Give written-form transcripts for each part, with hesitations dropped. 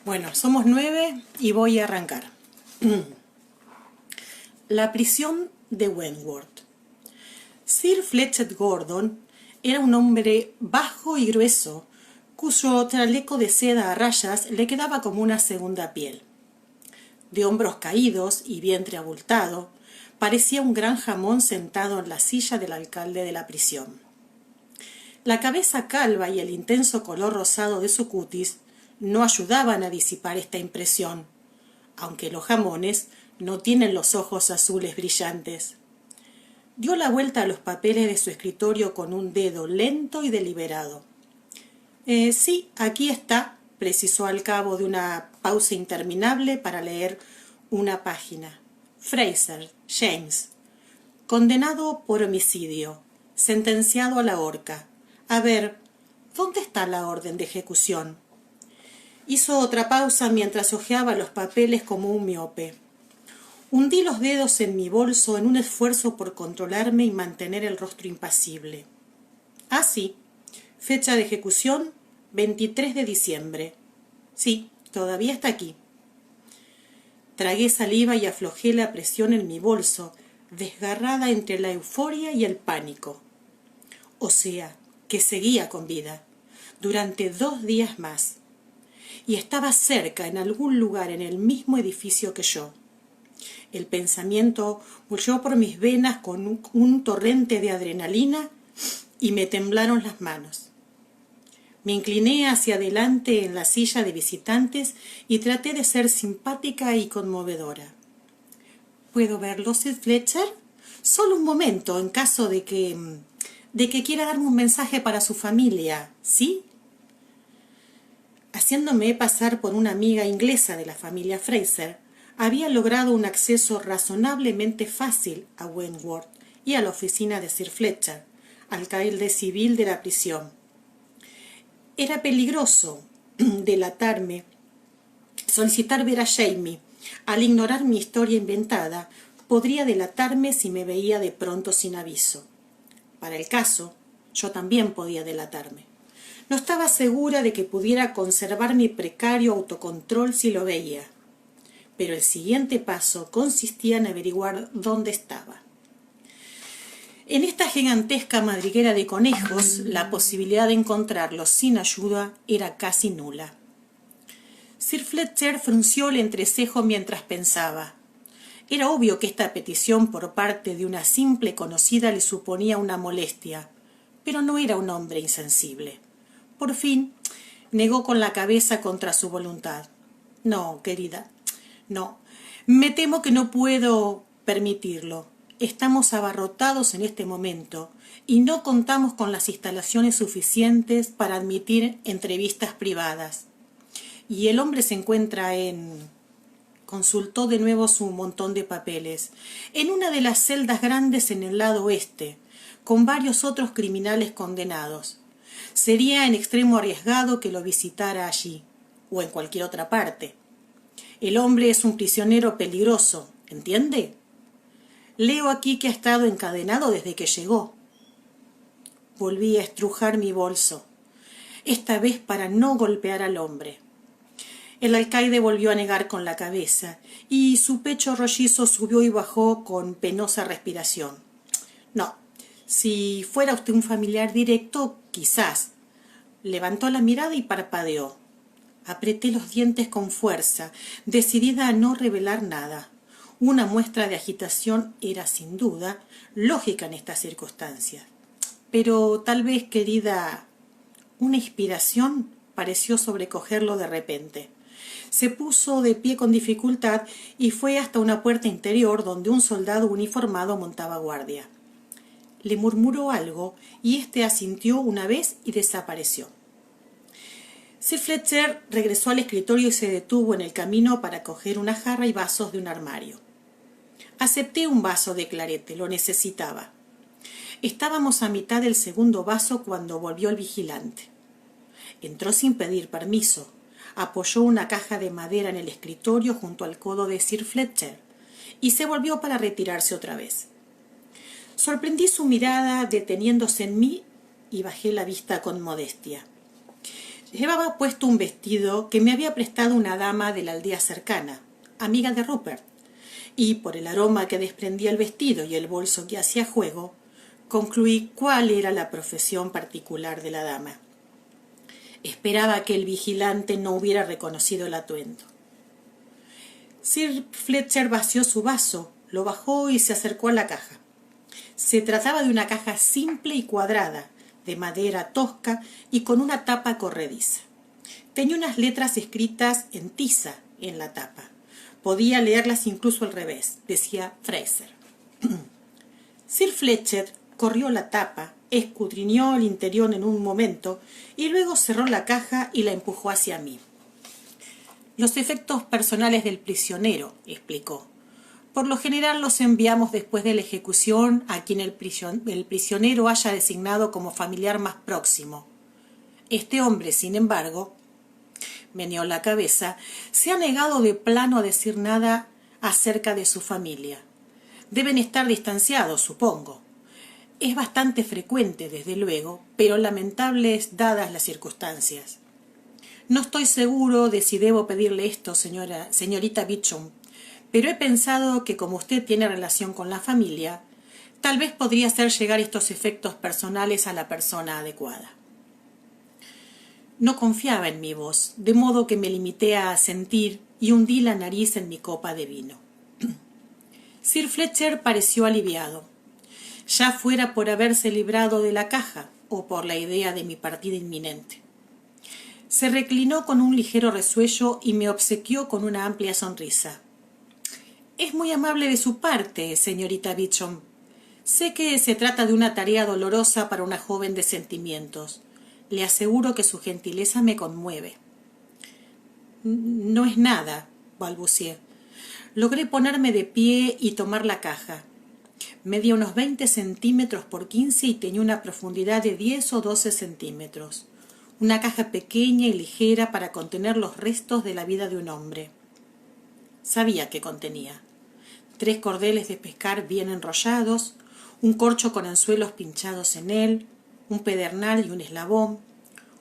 Bueno, somos 9 y voy a arrancar. La prisión de Wentworth. Sir Fletcher Gordon era un hombre bajo y grueso, cuyo chaleco de seda a rayas le quedaba como una segunda piel. De hombros caídos y vientre abultado, parecía un gran jamón sentado en la silla del alcalde de la prisión. La cabeza calva y el intenso color rosado de su cutis no ayudaban a disipar esta impresión, aunque los jamones no tienen los ojos azules brillantes. Dio la vuelta a los papeles de su escritorio con un dedo lento y deliberado. Sí, aquí está, precisó al cabo de una pausa interminable para leer una página. Fraser, James, condenado por homicidio, sentenciado a la horca. A ver, ¿dónde está la orden de ejecución? Hizo otra pausa mientras hojeaba los papeles como un miope. Hundí los dedos en mi bolso en un esfuerzo por controlarme y mantener el rostro impasible. Ah, sí. Fecha de ejecución, 23 de diciembre. Sí, todavía está aquí. Tragué saliva y aflojé la presión en mi bolso, desgarrada entre la euforia y el pánico. O sea, que seguía con vida, durante 2 días más. Y estaba cerca, en algún lugar, en el mismo edificio que yo. El pensamiento bulló por mis venas con un torrente de adrenalina y me temblaron las manos. Me incliné hacia adelante en la silla de visitantes y traté de ser simpática y conmovedora. ¿Puedo verlo, Sir Fletcher? Solo un momento, en caso de que quiera darme un mensaje para su familia, ¿sí? Haciéndome pasar por una amiga inglesa de la familia Fraser, había logrado un acceso razonablemente fácil a Wentworth y a la oficina de Sir Fletcher, alcalde civil de la prisión. Era peligroso delatarme, solicitar ver a Jamie. Al ignorar mi historia inventada, podría delatarme si me veía de pronto sin aviso. Para el caso, yo también podía delatarme. No estaba segura de que pudiera conservar mi precario autocontrol si lo veía. Pero el siguiente paso consistía en averiguar dónde estaba. En esta gigantesca madriguera de conejos, la posibilidad de encontrarlos sin ayuda era casi nula. Sir Fletcher frunció el entrecejo mientras pensaba. Era obvio que esta petición por parte de una simple conocida le suponía una molestia, pero no era un hombre insensible. Por fin, negó con la cabeza contra su voluntad. No, querida, no. Me temo que no puedo permitirlo. Estamos abarrotados en este momento y no contamos con las instalaciones suficientes para admitir entrevistas privadas. Y el hombre se encuentra consultó de nuevo su montón de papeles, en una de las celdas grandes en el lado oeste, con varios otros criminales condenados. Sería en extremo arriesgado que lo visitara allí, o en cualquier otra parte. El hombre es un prisionero peligroso, ¿entiende? Leo aquí que ha estado encadenado desde que llegó. Volví a estrujar mi bolso, esta vez para no golpear al hombre. El alcaide volvió a negar con la cabeza, y su pecho rollizo subió y bajó con penosa respiración. No, si fuera usted un familiar directo, quizás. Levantó la mirada y parpadeó. Apreté los dientes con fuerza, decidida a no revelar nada. Una muestra de agitación era, sin duda, lógica en estas circunstancias. Pero tal vez, querida, una inspiración pareció sobrecogerlo de repente. Se puso de pie con dificultad y fue hasta una puerta interior donde un soldado uniformado montaba guardia. Le murmuró algo y éste asintió una vez y desapareció. Sir Fletcher regresó al escritorio y se detuvo en el camino para coger una jarra y vasos de un armario. Acepté un vaso de clarete, lo necesitaba. Estábamos a mitad del segundo vaso cuando volvió el vigilante. Entró sin pedir permiso. Apoyó una caja de madera en el escritorio junto al codo de Sir Fletcher y se volvió para retirarse otra vez. Sorprendí su mirada deteniéndose en mí y bajé la vista con modestia. Llevaba puesto un vestido que me había prestado una dama de la aldea cercana, amiga de Rupert, y por el aroma que desprendía el vestido y el bolso que hacía juego, concluí cuál era la profesión particular de la dama. Esperaba que el vigilante no hubiera reconocido el atuendo. Sir Fletcher vació su vaso, lo bajó y se acercó a la caja. Se trataba de una caja simple y cuadrada, de madera tosca y con una tapa corrediza. Tenía unas letras escritas en tiza en la tapa. Podía leerlas incluso al revés. Decía Fraser. Sir Fletcher corrió la tapa, escudriñó el interior en un momento y luego cerró la caja y la empujó hacia mí. Los efectos personales del prisionero, explicó. Por lo general los enviamos después de la ejecución a quien el prisionero haya designado como familiar más próximo. Este hombre, sin embargo, meneó la cabeza, se ha negado de plano a decir nada acerca de su familia. Deben estar distanciados, supongo. Es bastante frecuente, desde luego, pero lamentables dadas las circunstancias. No estoy seguro de si debo pedirle esto, señorita Beauchamp, pero he pensado que como usted tiene relación con la familia, tal vez podría hacer llegar estos efectos personales a la persona adecuada. No confiaba en mi voz, de modo que me limité a asentir y hundí la nariz en mi copa de vino. Sir Fletcher pareció aliviado, ya fuera por haberse librado de la caja o por la idea de mi partida inminente. Se reclinó con un ligero resuello y me obsequió con una amplia sonrisa. «Es muy amable de su parte, señorita Beauchamp. Sé que se trata de una tarea dolorosa para una joven de sentimientos. Le aseguro que su gentileza me conmueve». «No es nada», balbuceé. Logré ponerme de pie y tomar la caja. Medía unos 20 centímetros por 15 y tenía una profundidad de 10 o 12 centímetros. Una caja pequeña y ligera para contener los restos de la vida de un hombre. Sabía qué contenía. 3 cordeles de pescar bien enrollados, un corcho con anzuelos pinchados en él, un pedernal y un eslabón,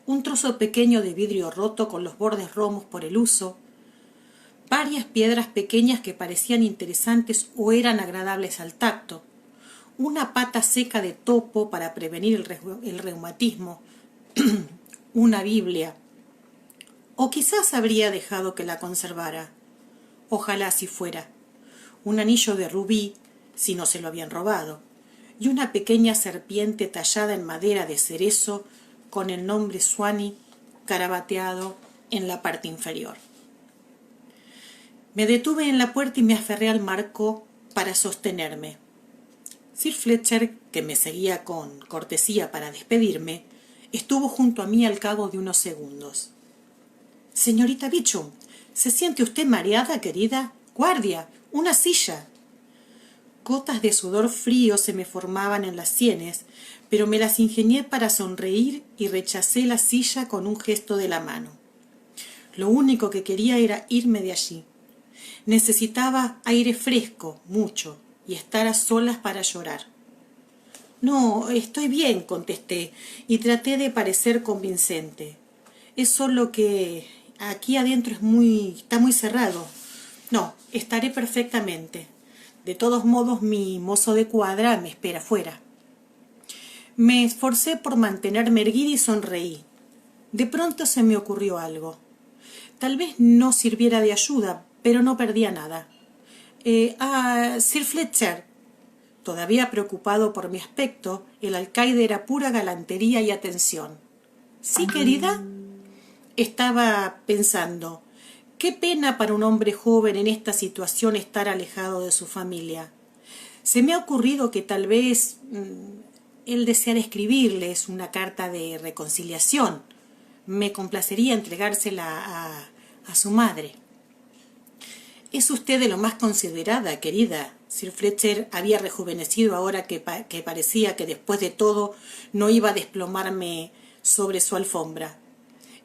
un trozo pequeño de vidrio roto con los bordes romos por el uso, varias piedras pequeñas que parecían interesantes o eran agradables al tacto, una pata seca de topo para prevenir el reumatismo, una Biblia, o quizás habría dejado que la conservara. Ojalá así fuera. Un anillo de rubí, si no se lo habían robado, y una pequeña serpiente tallada en madera de cerezo con el nombre Swanee carabateado en la parte inferior. Me detuve en la puerta y me aferré al marco para sostenerme. Sir Fletcher, que me seguía con cortesía para despedirme, estuvo junto a mí al cabo de unos segundos. «Señorita Beauchamp, ¿se siente usted mareada, querida? Guardia, una silla». Gotas de sudor frío se me formaban en las sienes, pero me las ingenié para sonreír y rechacé la silla con un gesto de la mano. Lo único que quería era irme de allí. Necesitaba aire fresco, mucho, y estar a solas para llorar. «No, estoy bien», contesté, y traté de parecer convincente. «Es solo que aquí adentro está muy cerrado. No, estaré perfectamente. De todos modos, mi mozo de cuadra me espera fuera». Me esforcé por mantenerme erguida y sonreí. De pronto se me ocurrió algo. Tal vez no sirviera de ayuda, pero no perdía nada. Sir Fletcher. Todavía preocupado por mi aspecto, el alcaide era pura galantería y atención. «¿Sí, querida?» Estaba pensando, qué pena para un hombre joven en esta situación estar alejado de su familia. Se me ha ocurrido que tal vez él deseara escribirles una carta de reconciliación. Me complacería entregársela a su madre. «Es usted de lo más considerada, querida». Sir Fletcher había rejuvenecido ahora que parecía que después de todo no iba a desplomarme sobre su alfombra.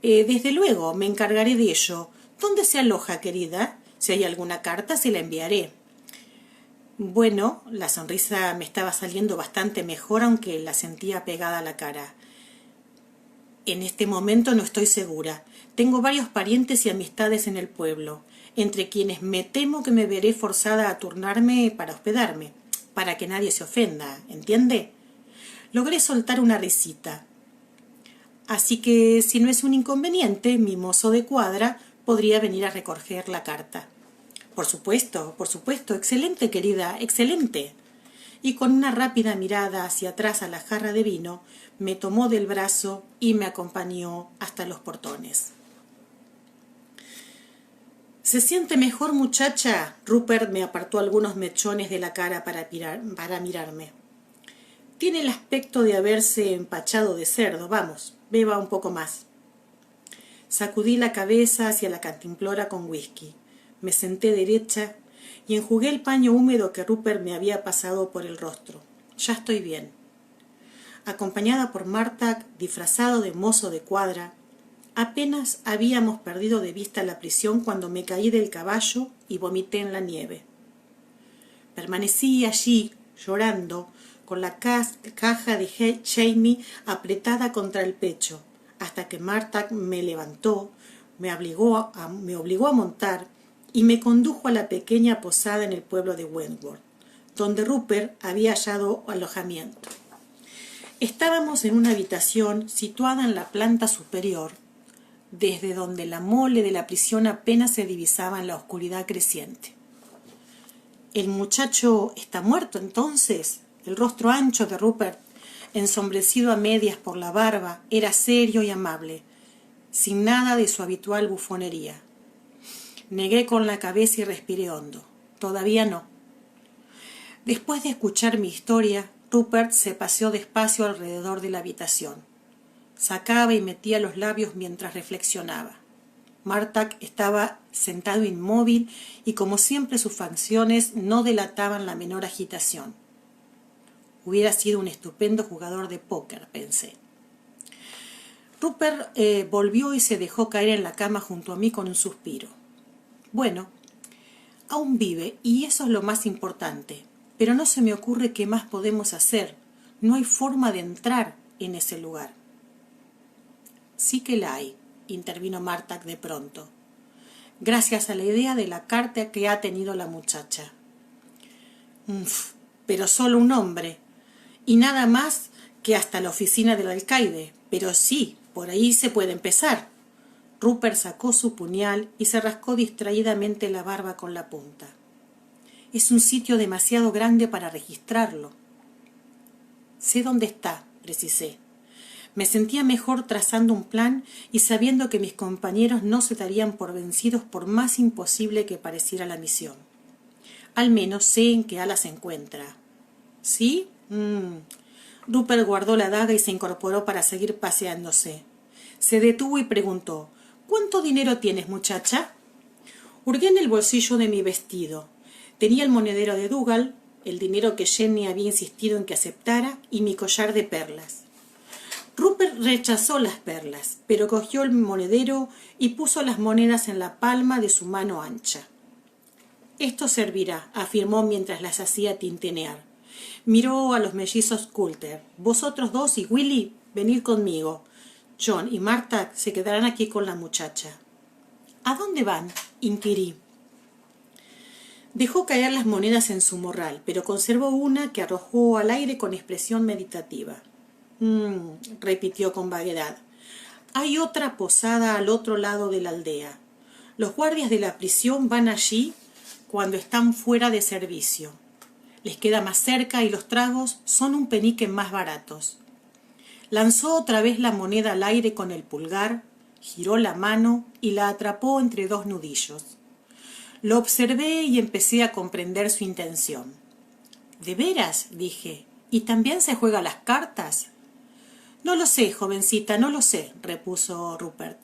«Desde luego, me encargaré de ello. ¿Dónde se aloja, querida? Si hay alguna carta, se la enviaré». Bueno, la sonrisa me estaba saliendo bastante mejor, aunque la sentía pegada a la cara. En este momento no estoy segura. Tengo varios parientes y amistades en el pueblo, entre quienes me temo que me veré forzada a turnarme para hospedarme, para que nadie se ofenda, ¿entiende? Logré soltar una risita. Así que, si no es un inconveniente, mi mozo de cuadra podría venir a recoger la carta. Por supuesto, excelente, querida, excelente. Y con una rápida mirada hacia atrás a la jarra de vino, me tomó del brazo y me acompañó hasta los portones. ¿Se siente mejor, muchacha? Rupert me apartó algunos mechones de la cara para mirarme. Tiene el aspecto de haberse empachado de cerdo. Vamos, beba un poco más. Sacudí la cabeza hacia la cantimplora con whisky. Me senté derecha y enjugué el paño húmedo que Rupert me había pasado por el rostro. Ya estoy bien. Acompañada por Martha, disfrazado de mozo de cuadra, apenas habíamos perdido de vista la prisión cuando me caí del caballo y vomité en la nieve. Permanecí allí, llorando, con la caja de Jamie apretada contra el pecho, hasta que Martha me levantó, me obligó a montar y me condujo a la pequeña posada en el pueblo de Wentworth, donde Rupert había hallado alojamiento. Estábamos en una habitación situada en la planta superior, desde donde la mole de la prisión apenas se divisaba en la oscuridad creciente. ¿El muchacho está muerto entonces? El rostro ancho de Rupert, ensombrecido a medias por la barba, era serio y amable, sin nada de su habitual bufonería. Negué con la cabeza y respiré hondo. Todavía no. Después de escuchar mi historia, Rupert se paseó despacio alrededor de la habitación. Sacaba y metía los labios mientras reflexionaba. Martha estaba sentado inmóvil y, como siempre, sus facciones no delataban la menor agitación. Hubiera sido un estupendo jugador de póker, pensé. Rupert volvió y se dejó caer en la cama junto a mí con un suspiro. Bueno, aún vive, y eso es lo más importante, pero no se me ocurre qué más podemos hacer. No hay forma de entrar en ese lugar. Sí que la hay, intervino Martha de pronto, gracias a la idea de la carta que ha tenido la muchacha. Pero solo un hombre, y nada más que hasta la oficina del alcaide, pero sí, por ahí se puede empezar. Rupert sacó su puñal y se rascó distraídamente la barba con la punta. Es un sitio demasiado grande para registrarlo. Sé dónde está, precisé. Me sentía mejor trazando un plan y sabiendo que mis compañeros no se darían por vencidos por más imposible que pareciera la misión. Al menos sé en qué ala se encuentra. ¿Sí? Rupert guardó la daga y se incorporó para seguir paseándose. Se detuvo y preguntó: ¿Cuánto dinero tienes, muchacha? Hurgué en el bolsillo de mi vestido. Tenía el monedero de Dougal, el dinero que Jenny había insistido en que aceptara, y mi collar de perlas. Rupert rechazó las perlas, pero cogió el monedero y puso las monedas en la palma de su mano ancha. Esto servirá, afirmó mientras las hacía tintinear. Miró a los mellizos Coulter. Vosotros dos y Willy, venid conmigo. John y Martha se quedarán aquí con la muchacha. ¿A dónde van?, inquirí. Dejó caer las monedas en su morral, pero conservó una que arrojó al aire con expresión meditativa. Repitió con vaguedad. Hay otra posada al otro lado de la aldea. Los guardias de la prisión van allí cuando están fuera de servicio. Les queda más cerca y los tragos son un penique más baratos. Lanzó otra vez la moneda al aire con el pulgar, giró la mano y la atrapó entre dos nudillos. Lo observé y empecé a comprender su intención. ¿De veras?, dije. ¿Y también se juega las cartas? No lo sé, jovencita, no lo sé, repuso Rupert.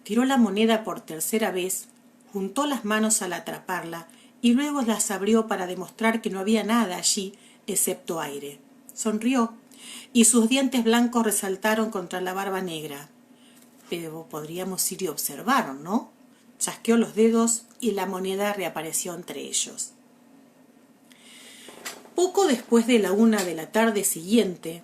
Tiró la moneda por tercera vez, juntó las manos al atraparla y luego las abrió para demostrar que no había nada allí excepto aire. Sonrió y sus dientes blancos resaltaron contra la barba negra. Pero podríamos ir y observar, ¿no? Chasqueó los dedos y la moneda reapareció entre ellos. Poco después de la 1 de la tarde siguiente,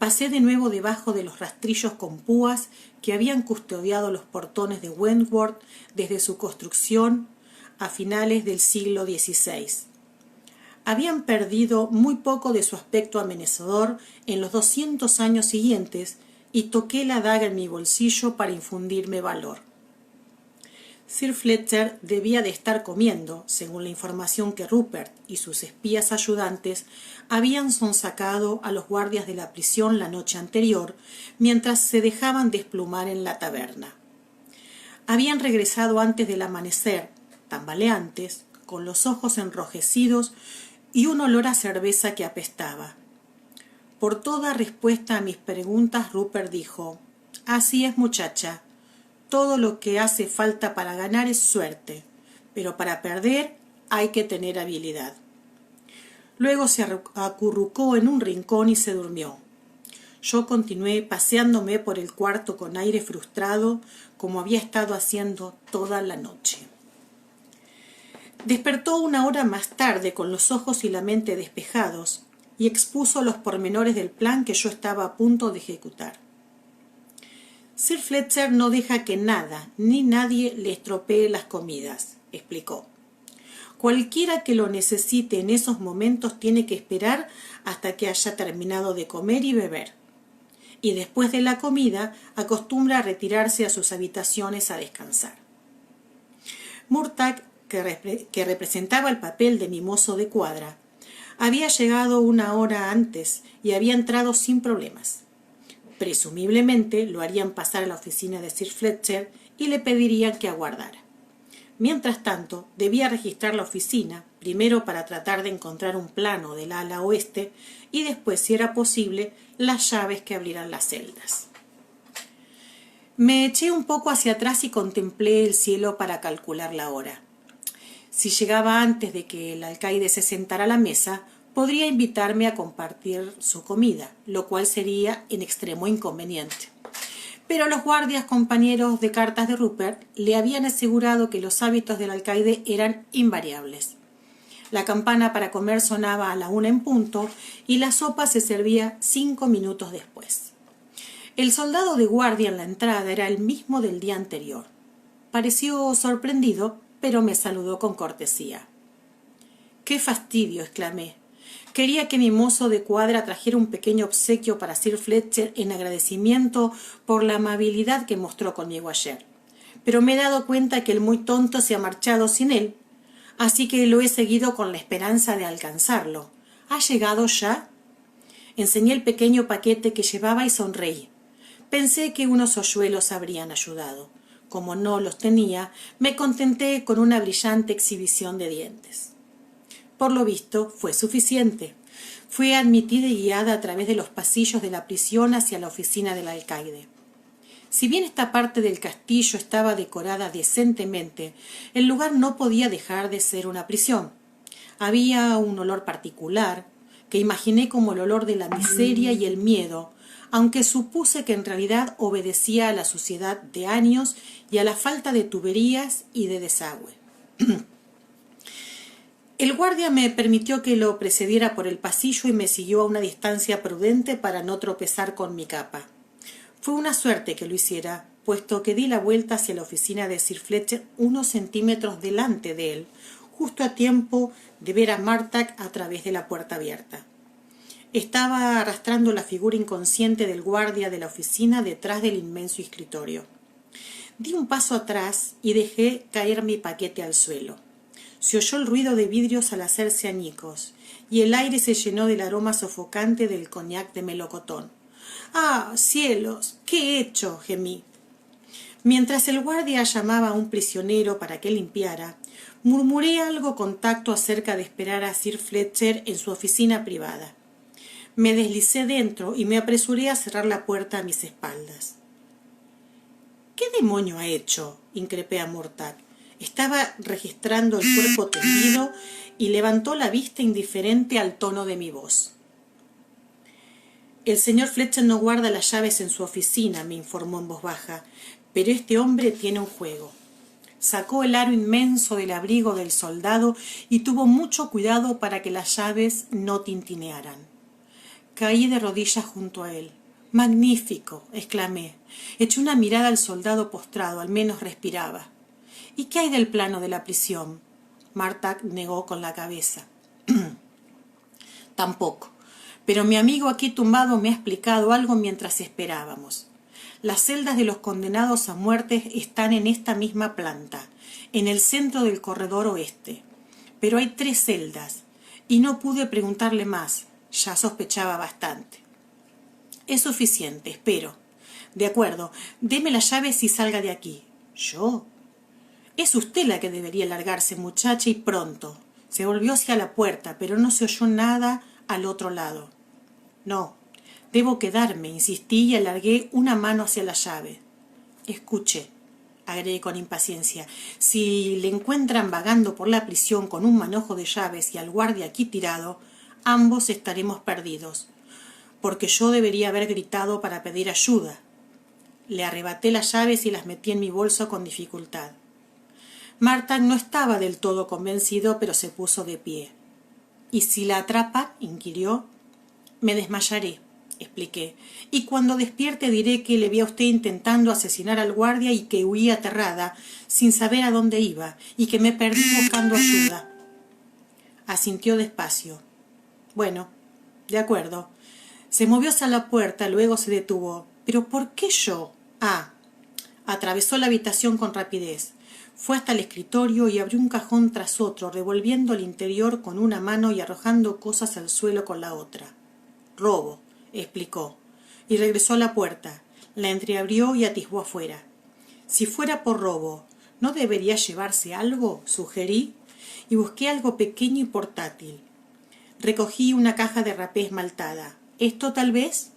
Pasé de nuevo debajo de los rastrillos con púas que habían custodiado los portones de Wentworth desde su construcción a finales del siglo XVI. Habían perdido muy poco de su aspecto amenazador en los 200 años siguientes y toqué la daga en mi bolsillo para infundirme valor. Sir Fletcher debía de estar comiendo, según la información que Rupert y sus espías ayudantes habían sonsacado a los guardias de la prisión la noche anterior, mientras se dejaban desplumar en la taberna. Habían regresado antes del amanecer, tambaleantes, con los ojos enrojecidos y un olor a cerveza que apestaba. Por toda respuesta a mis preguntas, Rupert dijo: «Así es, muchacha. Todo lo que hace falta para ganar es suerte, pero para perder hay que tener habilidad». Luego se acurrucó en un rincón y se durmió. Yo continué paseándome por el cuarto con aire frustrado, como había estado haciendo toda la noche. Despertó una hora más tarde con los ojos y la mente despejados y expuso los pormenores del plan que yo estaba a punto de ejecutar. Sir Fletcher no deja que nada ni nadie le estropee las comidas, explicó. Cualquiera que lo necesite en esos momentos tiene que esperar hasta que haya terminado de comer y beber. Y después de la comida acostumbra a retirarse a sus habitaciones a descansar. Murtagh, que representaba el papel de mi mozo de cuadra, había llegado una hora antes y había entrado sin problemas. Presumiblemente lo harían pasar a la oficina de Sir Fletcher y le pedirían que aguardara. Mientras tanto, debía registrar la oficina, primero para tratar de encontrar un plano del ala oeste y después, si era posible, las llaves que abrieran las celdas. Me eché un poco hacia atrás y contemplé el cielo para calcular la hora. Si llegaba antes de que el alcaide se sentara a la mesa, podría invitarme a compartir su comida, lo cual sería en extremo inconveniente. Pero los guardias compañeros de cartas de Rupert le habían asegurado que los hábitos del alcaide eran invariables. La campana para comer sonaba a la 1 en punto y la sopa se servía 5 minutos después. El soldado de guardia en la entrada era el mismo del día anterior. Pareció sorprendido, pero me saludó con cortesía. «¡Qué fastidio!», exclamé. Quería que mi mozo de cuadra trajera un pequeño obsequio para Sir Fletcher en agradecimiento por la amabilidad que mostró conmigo ayer. Pero me he dado cuenta que el muy tonto se ha marchado sin él, así que lo he seguido con la esperanza de alcanzarlo. ¿Ha llegado ya? Enseñé el pequeño paquete que llevaba y sonreí. Pensé que unos hoyuelos habrían ayudado. Como no los tenía, me contenté con una brillante exhibición de dientes. Por lo visto, fue suficiente. Fui admitida y guiada a través de los pasillos de la prisión hacia la oficina del alcaide. Si bien esta parte del castillo estaba decorada decentemente, el lugar no podía dejar de ser una prisión. Había un olor particular, que imaginé como el olor de la miseria y el miedo, aunque supuse que en realidad obedecía a la suciedad de años y a la falta de tuberías y de desagüe. El guardia me permitió que lo precediera por el pasillo y me siguió a una distancia prudente para no tropezar con mi capa. Fue una suerte que lo hiciera, puesto que di la vuelta hacia la oficina de Sir Fletcher unos centímetros delante de él, justo a tiempo de ver a Murtagh a través de la puerta abierta. Estaba arrastrando la figura inconsciente del guardia de la oficina detrás del inmenso escritorio. Di un paso atrás y dejé caer mi paquete al suelo. Se oyó el ruido de vidrios al hacerse añicos, y el aire se llenó del aroma sofocante del coñac de melocotón. «¡Ah, cielos! ¿Qué he hecho?», gemí. Mientras el guardia llamaba a un prisionero para que limpiara, murmuré algo con tacto acerca de esperar a Sir Fletcher en su oficina privada. Me deslicé dentro y me apresuré a cerrar la puerta a mis espaldas. «¿Qué demonio ha hecho?», increpé a Murtagh. Estaba registrando el cuerpo tendido y levantó la vista indiferente al tono de mi voz. «El señor Fletcher no guarda las llaves en su oficina», me informó en voz baja, «pero este hombre tiene un juego». Sacó el aro inmenso del abrigo del soldado y tuvo mucho cuidado para que las llaves no tintinearan. Caí de rodillas junto a él. «Magnífico», exclamé. Eché una mirada al soldado postrado, al menos respiraba. «¿Y qué hay del plano de la prisión?» Marta negó con la cabeza. «Tampoco. Pero mi amigo aquí tumbado me ha explicado algo mientras esperábamos. Las celdas de los condenados a muerte están en esta misma planta, en el centro del corredor oeste. Pero hay 3 celdas, y no pude preguntarle más. Ya sospechaba bastante». «Es suficiente, espero». «De acuerdo, deme las llaves y salga de aquí». «¿Yo?» «Es usted la que debería largarse, muchacha, y pronto». Se volvió hacia la puerta, pero no se oyó nada al otro lado. «No, debo quedarme», insistí y alargué una mano hacia la llave. «Escuche», agregué con impaciencia, «si le encuentran vagando por la prisión con un manojo de llaves y al guardia aquí tirado, ambos estaremos perdidos, porque yo debería haber gritado para pedir ayuda». Le arrebaté las llaves y las metí en mi bolso con dificultad. Marta no estaba del todo convencido, pero se puso de pie. «¿Y si la atrapan?», inquirió. «Me desmayaré», expliqué, «y cuando despierte diré que le vi a usted intentando asesinar al guardia y que huí aterrada, sin saber a dónde iba, y que me perdí buscando ayuda». Asintió despacio. «Bueno, de acuerdo». Se movió hacia la puerta, luego se detuvo. «¿Pero por qué yo?» «Ah». Atravesó la habitación con rapidez. Fue hasta el escritorio y abrió un cajón tras otro, revolviendo el interior con una mano y arrojando cosas al suelo con la otra. «Robo», explicó, y regresó a la puerta. La entreabrió y atisbó afuera. «Si fuera por robo, ¿no debería llevarse algo?», sugerí, y busqué algo pequeño y portátil. Recogí una caja de rapé esmaltada. «¿Esto tal vez?».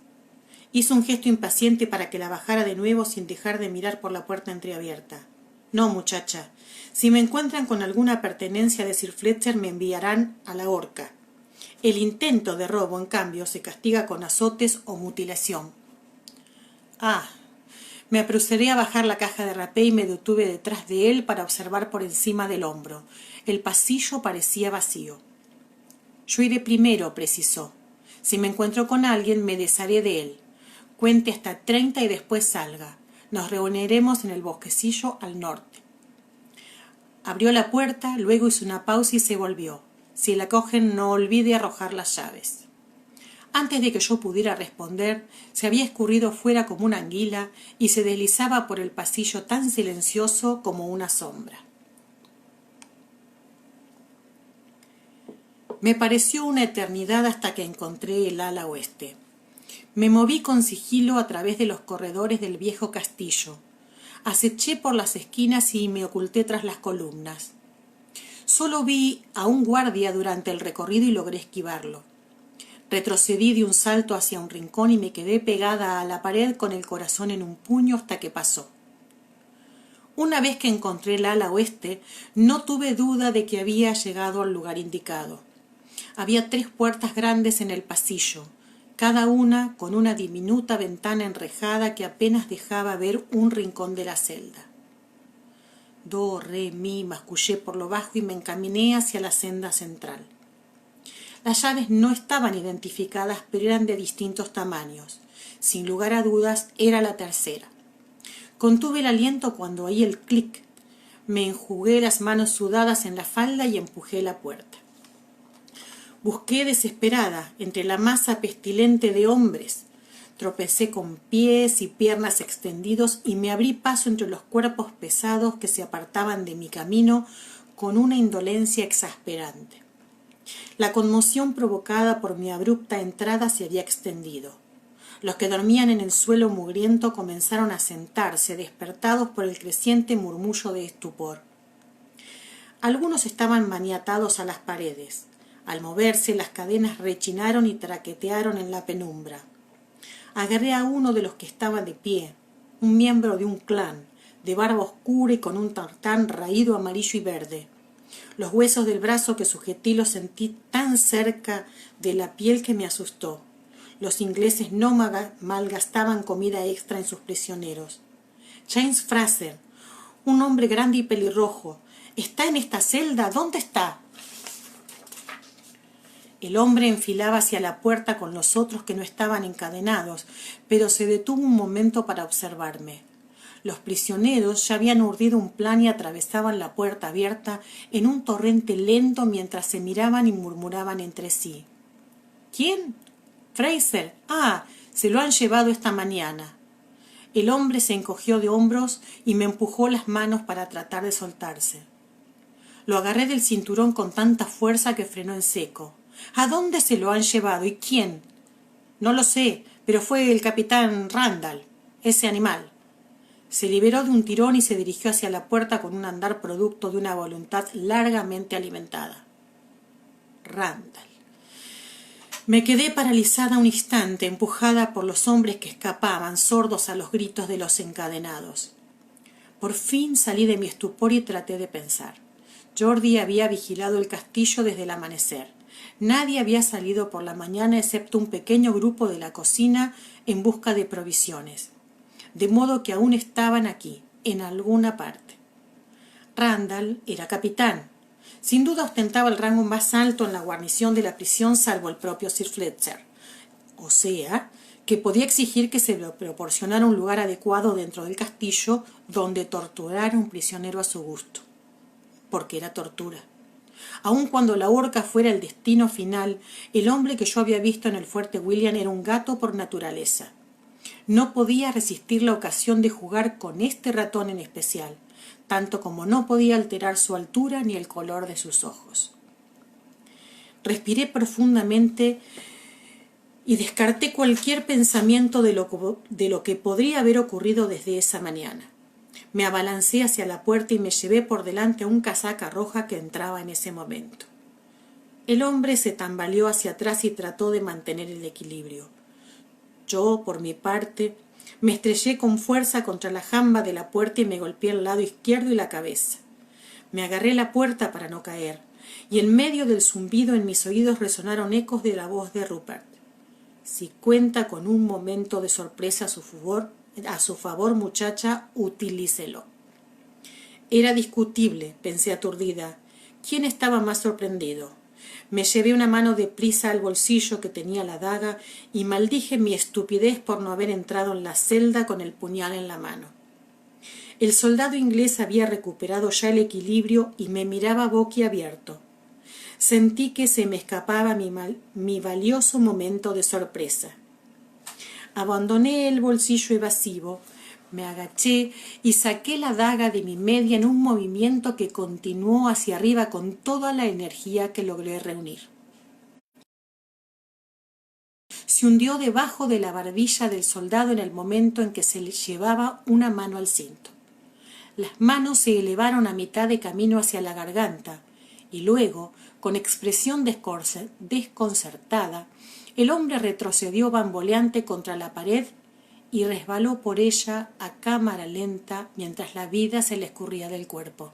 Hizo un gesto impaciente para que la bajara de nuevo sin dejar de mirar por la puerta entreabierta. «No, muchacha. Si me encuentran con alguna pertenencia de Sir Fletcher me enviarán a la horca. El intento de robo, en cambio, se castiga con azotes o mutilación». «Ah». Me apresuré a bajar la caja de rapé y me detuve detrás de él para observar por encima del hombro. El pasillo parecía vacío. «Yo iré primero», precisó. «Si me encuentro con alguien, me desharé de él. Cuente hasta 30 y después salga. Nos reuniremos en el bosquecillo al norte». Abrió la puerta, luego hizo una pausa y se volvió. «Si la cogen, no olvide arrojar las llaves». Antes de que yo pudiera responder, se había escurrido fuera como una anguila y se deslizaba por el pasillo tan silencioso como una sombra. Me pareció una eternidad hasta que encontré el ala oeste. Me moví con sigilo a través de los corredores del viejo castillo. Aceché por las esquinas y me oculté tras las columnas. Solo vi a un guardia durante el recorrido y logré esquivarlo. Retrocedí de un salto hacia un rincón y me quedé pegada a la pared con el corazón en un puño hasta que pasó. Una vez que encontré el ala oeste, no tuve duda de que había llegado al lugar indicado. Había 3 puertas grandes en el pasillo, cada una con una diminuta ventana enrejada que apenas dejaba ver un rincón de la celda. «Do, re, mi», mascullé por lo bajo y me encaminé hacia la senda central. Las llaves no estaban identificadas, pero eran de distintos tamaños. Sin lugar a dudas, era la tercera. Contuve el aliento cuando oí el clic. Me enjugué las manos sudadas en la falda y empujé la puerta. Busqué desesperada entre la masa pestilente de hombres. Tropecé con pies y piernas extendidos y me abrí paso entre los cuerpos pesados que se apartaban de mi camino con una indolencia exasperante. La conmoción provocada por mi abrupta entrada se había extendido. Los que dormían en el suelo mugriento comenzaron a sentarse, despertados por el creciente murmullo de estupor. Algunos estaban maniatados a las paredes. Al moverse, las cadenas rechinaron y traquetearon en la penumbra. Agarré a uno de los que estaba de pie, un miembro de un clan, de barba oscura y con un tartán raído amarillo y verde. Los huesos del brazo que sujeté los sentí tan cerca de la piel que me asustó. Los ingleses no malgastaban comida extra en sus prisioneros. «James Fraser, un hombre grande y pelirrojo. ¿Está en esta celda? ¿Dónde está?» El hombre enfilaba hacia la puerta con los otros que no estaban encadenados, pero se detuvo un momento para observarme. Los prisioneros ya habían urdido un plan y atravesaban la puerta abierta en un torrente lento mientras se miraban y murmuraban entre sí. ¿Quién? Fraser. Ah, se lo han llevado esta mañana. El hombre se encogió de hombros y me empujó las manos para tratar de soltarse. Lo agarré del cinturón con tanta fuerza que frenó en seco. ¿A dónde se lo han llevado y quién? No lo sé, pero fue el capitán Randall, ese animal. Se liberó de un tirón y se dirigió hacia la puerta con un andar producto de una voluntad largamente alimentada. Randall. Me quedé paralizada un instante, empujada por los hombres que escapaban, sordos a los gritos de los encadenados. Por fin salí de mi estupor y traté de pensar. Jordi había vigilado el castillo desde el amanecer. Nadie había salido por la mañana excepto un pequeño grupo de la cocina en busca de provisiones. De modo que aún estaban aquí, en alguna parte. Randall era capitán. Sin duda ostentaba el rango más alto en la guarnición de la prisión salvo el propio Sir Fletcher. O sea, que podía exigir que se le proporcionara un lugar adecuado dentro del castillo donde torturar a un prisionero a su gusto. Porque era tortura. Aun cuando la horca fuera el destino final, el hombre que yo había visto en el fuerte William era un gato por naturaleza. No podía resistir la ocasión de jugar con este ratón en especial, tanto como no podía alterar su altura ni el color de sus ojos. Respiré profundamente y descarté cualquier pensamiento de lo que podría haber ocurrido desde esa mañana. Me abalancé hacia la puerta y me llevé por delante a un casaca roja que entraba en ese momento. El hombre se tambaleó hacia atrás y trató de mantener el equilibrio. Yo, por mi parte, me estrellé con fuerza contra la jamba de la puerta y me golpeé el lado izquierdo y la cabeza. Me agarré la puerta para no caer, y en medio del zumbido en mis oídos resonaron ecos de la voz de Rupert. Si cuenta con un momento de sorpresa a su favor, muchacha, utilícelo. Era discutible, pensé aturdida. ¿Quién estaba más sorprendido? Me llevé una mano deprisa al bolsillo que tenía la daga y maldije mi estupidez por no haber entrado en la celda con el puñal en la mano. El soldado inglés había recuperado ya el equilibrio y me miraba boquiabierto. Sentí que se me escapaba mi valioso momento de sorpresa. Abandoné el bolsillo evasivo, me agaché y saqué la daga de mi media en un movimiento que continuó hacia arriba con toda la energía que logré reunir. Se hundió debajo de la barbilla del soldado en el momento en que se le llevaba una mano al cinto. Las manos se elevaron a mitad de camino hacia la garganta y luego, con expresión desconcertada, el hombre retrocedió bamboleante contra la pared y resbaló por ella a cámara lenta mientras la vida se le escurría del cuerpo.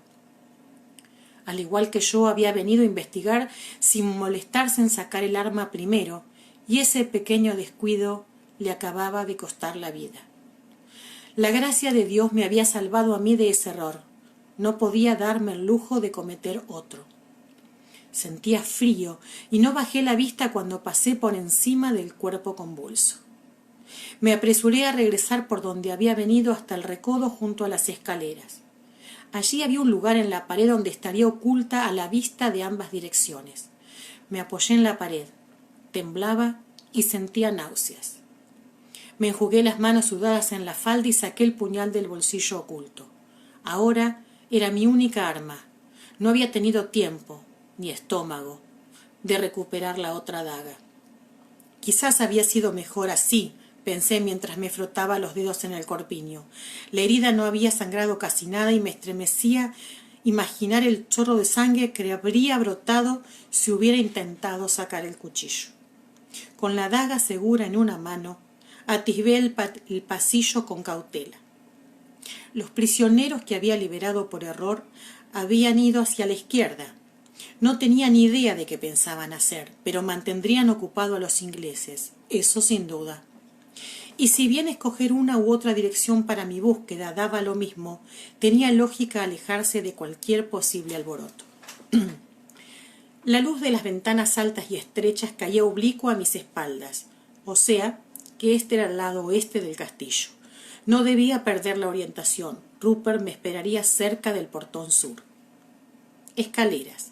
Al igual que yo, había venido a investigar sin molestarse en sacar el arma primero, y ese pequeño descuido le acababa de costar la vida. La gracia de Dios me había salvado a mí de ese error. No podía darme el lujo de cometer otro. Sentía frío y no bajé la vista cuando pasé por encima del cuerpo convulso. Me apresuré a regresar por donde había venido hasta el recodo junto a las escaleras. Allí había un lugar en la pared donde estaría oculta a la vista de ambas direcciones. Me apoyé en la pared. Temblaba y sentía náuseas. Me enjugué las manos sudadas en la falda y saqué el puñal del bolsillo oculto. Ahora era mi única arma. No había tenido tiempo, ni estómago, de recuperar la otra daga. Quizás había sido mejor así, pensé mientras me frotaba los dedos en el corpiño. La herida no había sangrado casi nada y me estremecía imaginar el chorro de sangre que habría brotado si hubiera intentado sacar el cuchillo. Con la daga segura en una mano, atisbé el pasillo con cautela. Los prisioneros que había liberado por error habían ido hacia la izquierda. No tenía ni idea de qué pensaban hacer, pero mantendrían ocupado a los ingleses, eso sin duda. Y si bien escoger una u otra dirección para mi búsqueda daba lo mismo, tenía lógica alejarse de cualquier posible alboroto. La luz de las ventanas altas y estrechas caía oblicua a mis espaldas, o sea, que este era el lado oeste del castillo. No debía perder la orientación. Rupert me esperaría cerca del portón sur. Escaleras.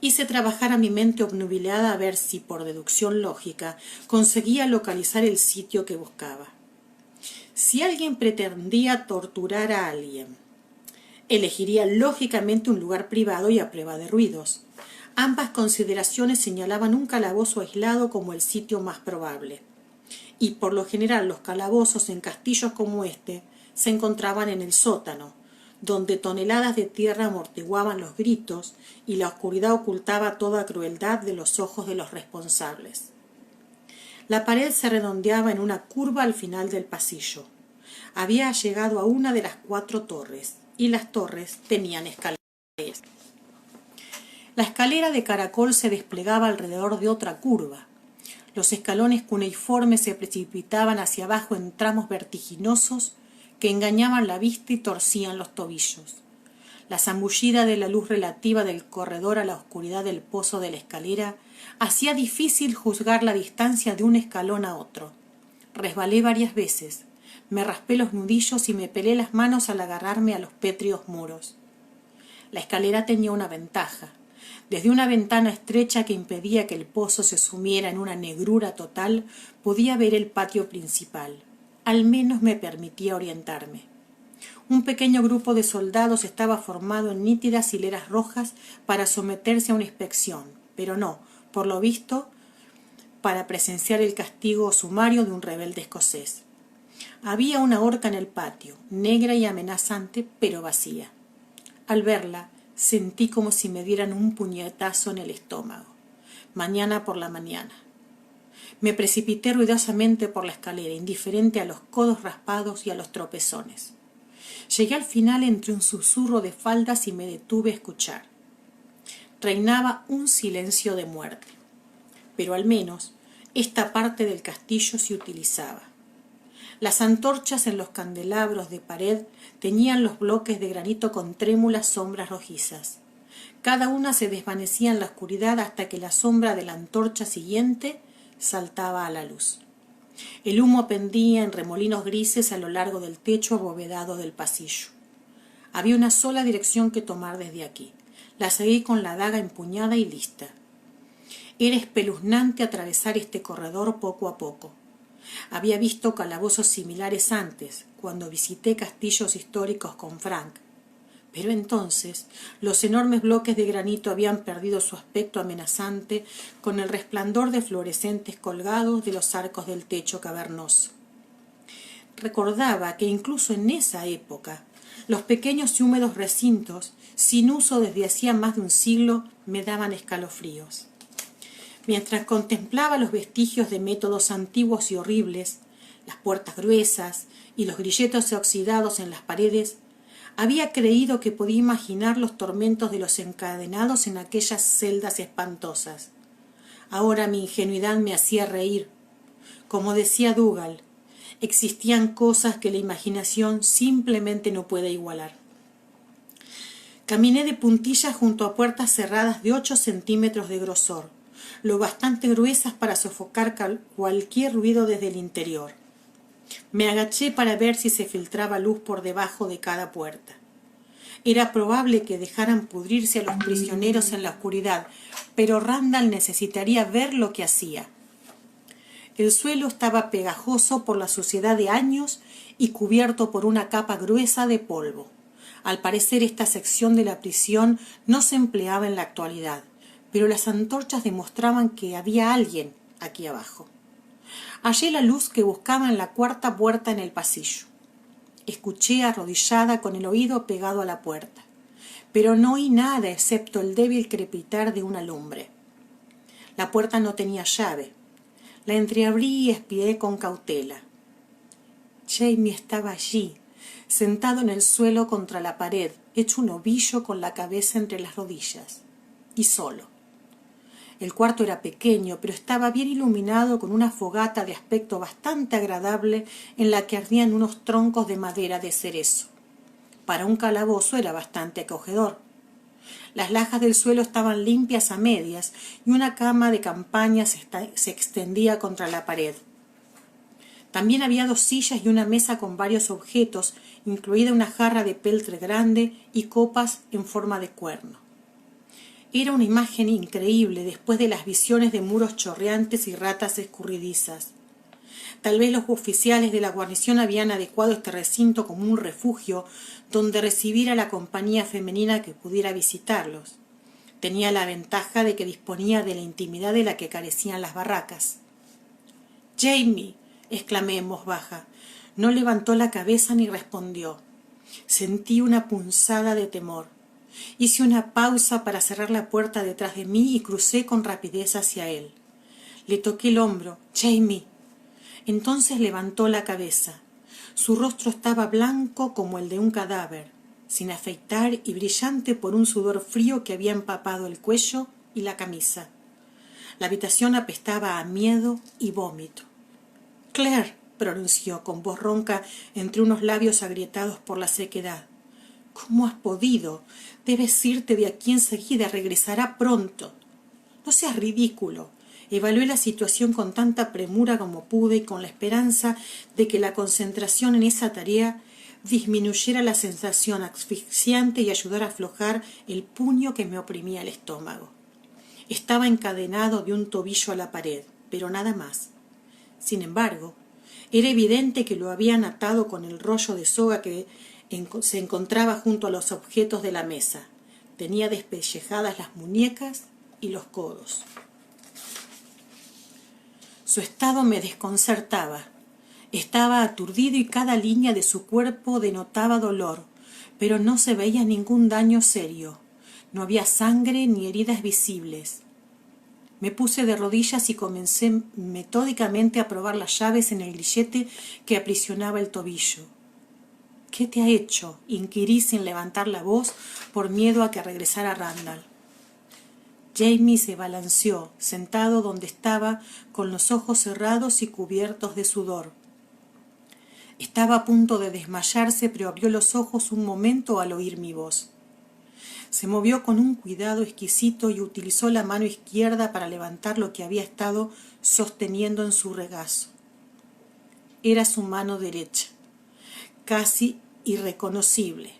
Hice trabajar a mi mente obnubilada a ver si, por deducción lógica, conseguía localizar el sitio que buscaba. Si alguien pretendía torturar a alguien, elegiría lógicamente un lugar privado y a prueba de ruidos. Ambas consideraciones señalaban un calabozo aislado como el sitio más probable. Y por lo general los calabozos en castillos como este se encontraban en el sótano, donde toneladas de tierra amortiguaban los gritos y la oscuridad ocultaba toda crueldad de los ojos de los responsables. La pared se redondeaba en una curva al final del pasillo. Había llegado a una de las 4 torres, y las torres tenían escaleras. La escalera de caracol se desplegaba alrededor de otra curva. Los escalones cuneiformes se precipitaban hacia abajo en tramos vertiginosos que engañaban la vista y torcían los tobillos. La zambullida de la luz relativa del corredor a la oscuridad del pozo de la escalera hacía difícil juzgar la distancia de un escalón a otro. Resbalé varias veces, me raspé los nudillos y me pelé las manos al agarrarme a los pétreos muros. La escalera tenía una ventaja. Desde una ventana estrecha que impedía que el pozo se sumiera en una negrura total, podía ver el patio principal. Al menos me permitía orientarme. Un pequeño grupo de soldados estaba formado en nítidas hileras rojas para someterse a una inspección, pero no, por lo visto, para presenciar el castigo sumario de un rebelde escocés. Había una horca en el patio, negra y amenazante, pero vacía. Al verla, sentí como si me dieran un puñetazo en el estómago. Mañana por la mañana. Me precipité ruidosamente por la escalera, indiferente a los codos raspados y a los tropezones. Llegué al final entre un susurro de faldas y me detuve a escuchar. Reinaba un silencio de muerte. Pero al menos esta parte del castillo se utilizaba. Las antorchas en los candelabros de pared teñían los bloques de granito con trémulas sombras rojizas. Cada una se desvanecía en la oscuridad hasta que la sombra de la antorcha siguiente saltaba a la luz. El humo pendía en remolinos grises a lo largo del techo abovedado del pasillo. Había una sola dirección que tomar desde aquí. La seguí con la daga empuñada y lista. Era espeluznante atravesar este corredor poco a poco. Había visto calabozos similares antes, cuando visité castillos históricos con Frank. Pero entonces los enormes bloques de granito habían perdido su aspecto amenazante con el resplandor de fluorescentes colgados de los arcos del techo cavernoso. Recordaba que incluso en esa época los pequeños y húmedos recintos, sin uso desde hacía más de un siglo, me daban escalofríos. Mientras contemplaba los vestigios de métodos antiguos y horribles, las puertas gruesas y los grilletos oxidados en las paredes, había creído que podía imaginar los tormentos de los encadenados en aquellas celdas espantosas. Ahora mi ingenuidad me hacía reír. Como decía Dougal, existían cosas que la imaginación simplemente no puede igualar. Caminé de puntillas junto a puertas cerradas de 8 centímetros de grosor, lo bastante gruesas para sofocar cualquier ruido desde el interior. Me agaché para ver si se filtraba luz por debajo de cada puerta. Era probable que dejaran pudrirse a los prisioneros en la oscuridad, pero Randall necesitaría ver lo que hacía. El suelo estaba pegajoso por la suciedad de años y cubierto por una capa gruesa de polvo. Al parecer esta sección de la prisión no se empleaba en la actualidad, pero las antorchas demostraban que había alguien aquí abajo. Hallé la luz que buscaba en la 4ª puerta en el pasillo. Escuché arrodillada con el oído pegado a la puerta, pero no oí nada excepto el débil crepitar de una lumbre. La puerta no tenía llave. La entreabrí y espié con cautela. Jamie estaba allí, sentado en el suelo contra la pared, hecho un ovillo con la cabeza entre las rodillas, y solo. El cuarto era pequeño, pero estaba bien iluminado con una fogata de aspecto bastante agradable en la que ardían unos troncos de madera de cerezo. Para un calabozo era bastante acogedor. Las lajas del suelo estaban limpias a medias y una cama de campaña se extendía contra la pared. También había 2 sillas y una mesa con varios objetos, incluida una jarra de peltre grande y copas en forma de cuerno. Era una imagen increíble después de las visiones de muros chorreantes y ratas escurridizas. Tal vez los oficiales de la guarnición habían adecuado este recinto como un refugio donde recibir a la compañía femenina que pudiera visitarlos. Tenía la ventaja de que disponía de la intimidad de la que carecían las barracas. «Jamie», exclamé en voz baja. No levantó la cabeza ni respondió. Sentí una punzada de temor. Hice una pausa para cerrar la puerta detrás de mí y crucé con rapidez hacia él. Le toqué el hombro. «Jamie». Entonces levantó la cabeza. Su rostro estaba blanco como el de un cadáver, sin afeitar y brillante por un sudor frío que había empapado el cuello y la camisa. La habitación apestaba a miedo y vómito. «Claire», pronunció con voz ronca entre unos labios agrietados por la sequedad. «¿Cómo has podido? Debes irte de aquí enseguida. Regresará pronto». «No seas ridículo». Evalué la situación con tanta premura como pude y con la esperanza de que la concentración en esa tarea disminuyera la sensación asfixiante y ayudara a aflojar el puño que me oprimía el estómago. Estaba encadenado de un tobillo a la pared, pero nada más. Sin embargo, era evidente que lo habían atado con el rollo de soga que se encontraba junto a los objetos de la mesa. Tenía despellejadas las muñecas y los codos. Su estado me desconcertaba. Estaba aturdido y cada línea de su cuerpo denotaba dolor, pero no se veía ningún daño serio. No había sangre ni heridas visibles. Me puse de rodillas y comencé metódicamente a probar las llaves en el grillete que aprisionaba el tobillo. «¿Qué te ha hecho?», inquirí sin levantar la voz por miedo a que regresara Randall. Jamie se balanceó, sentado donde estaba, con los ojos cerrados y cubiertos de sudor. Estaba a punto de desmayarse, pero abrió los ojos un momento al oír mi voz. Se movió con un cuidado exquisito y utilizó la mano izquierda para levantar lo que había estado sosteniendo en su regazo. Era su mano derecha, casi irreconocible,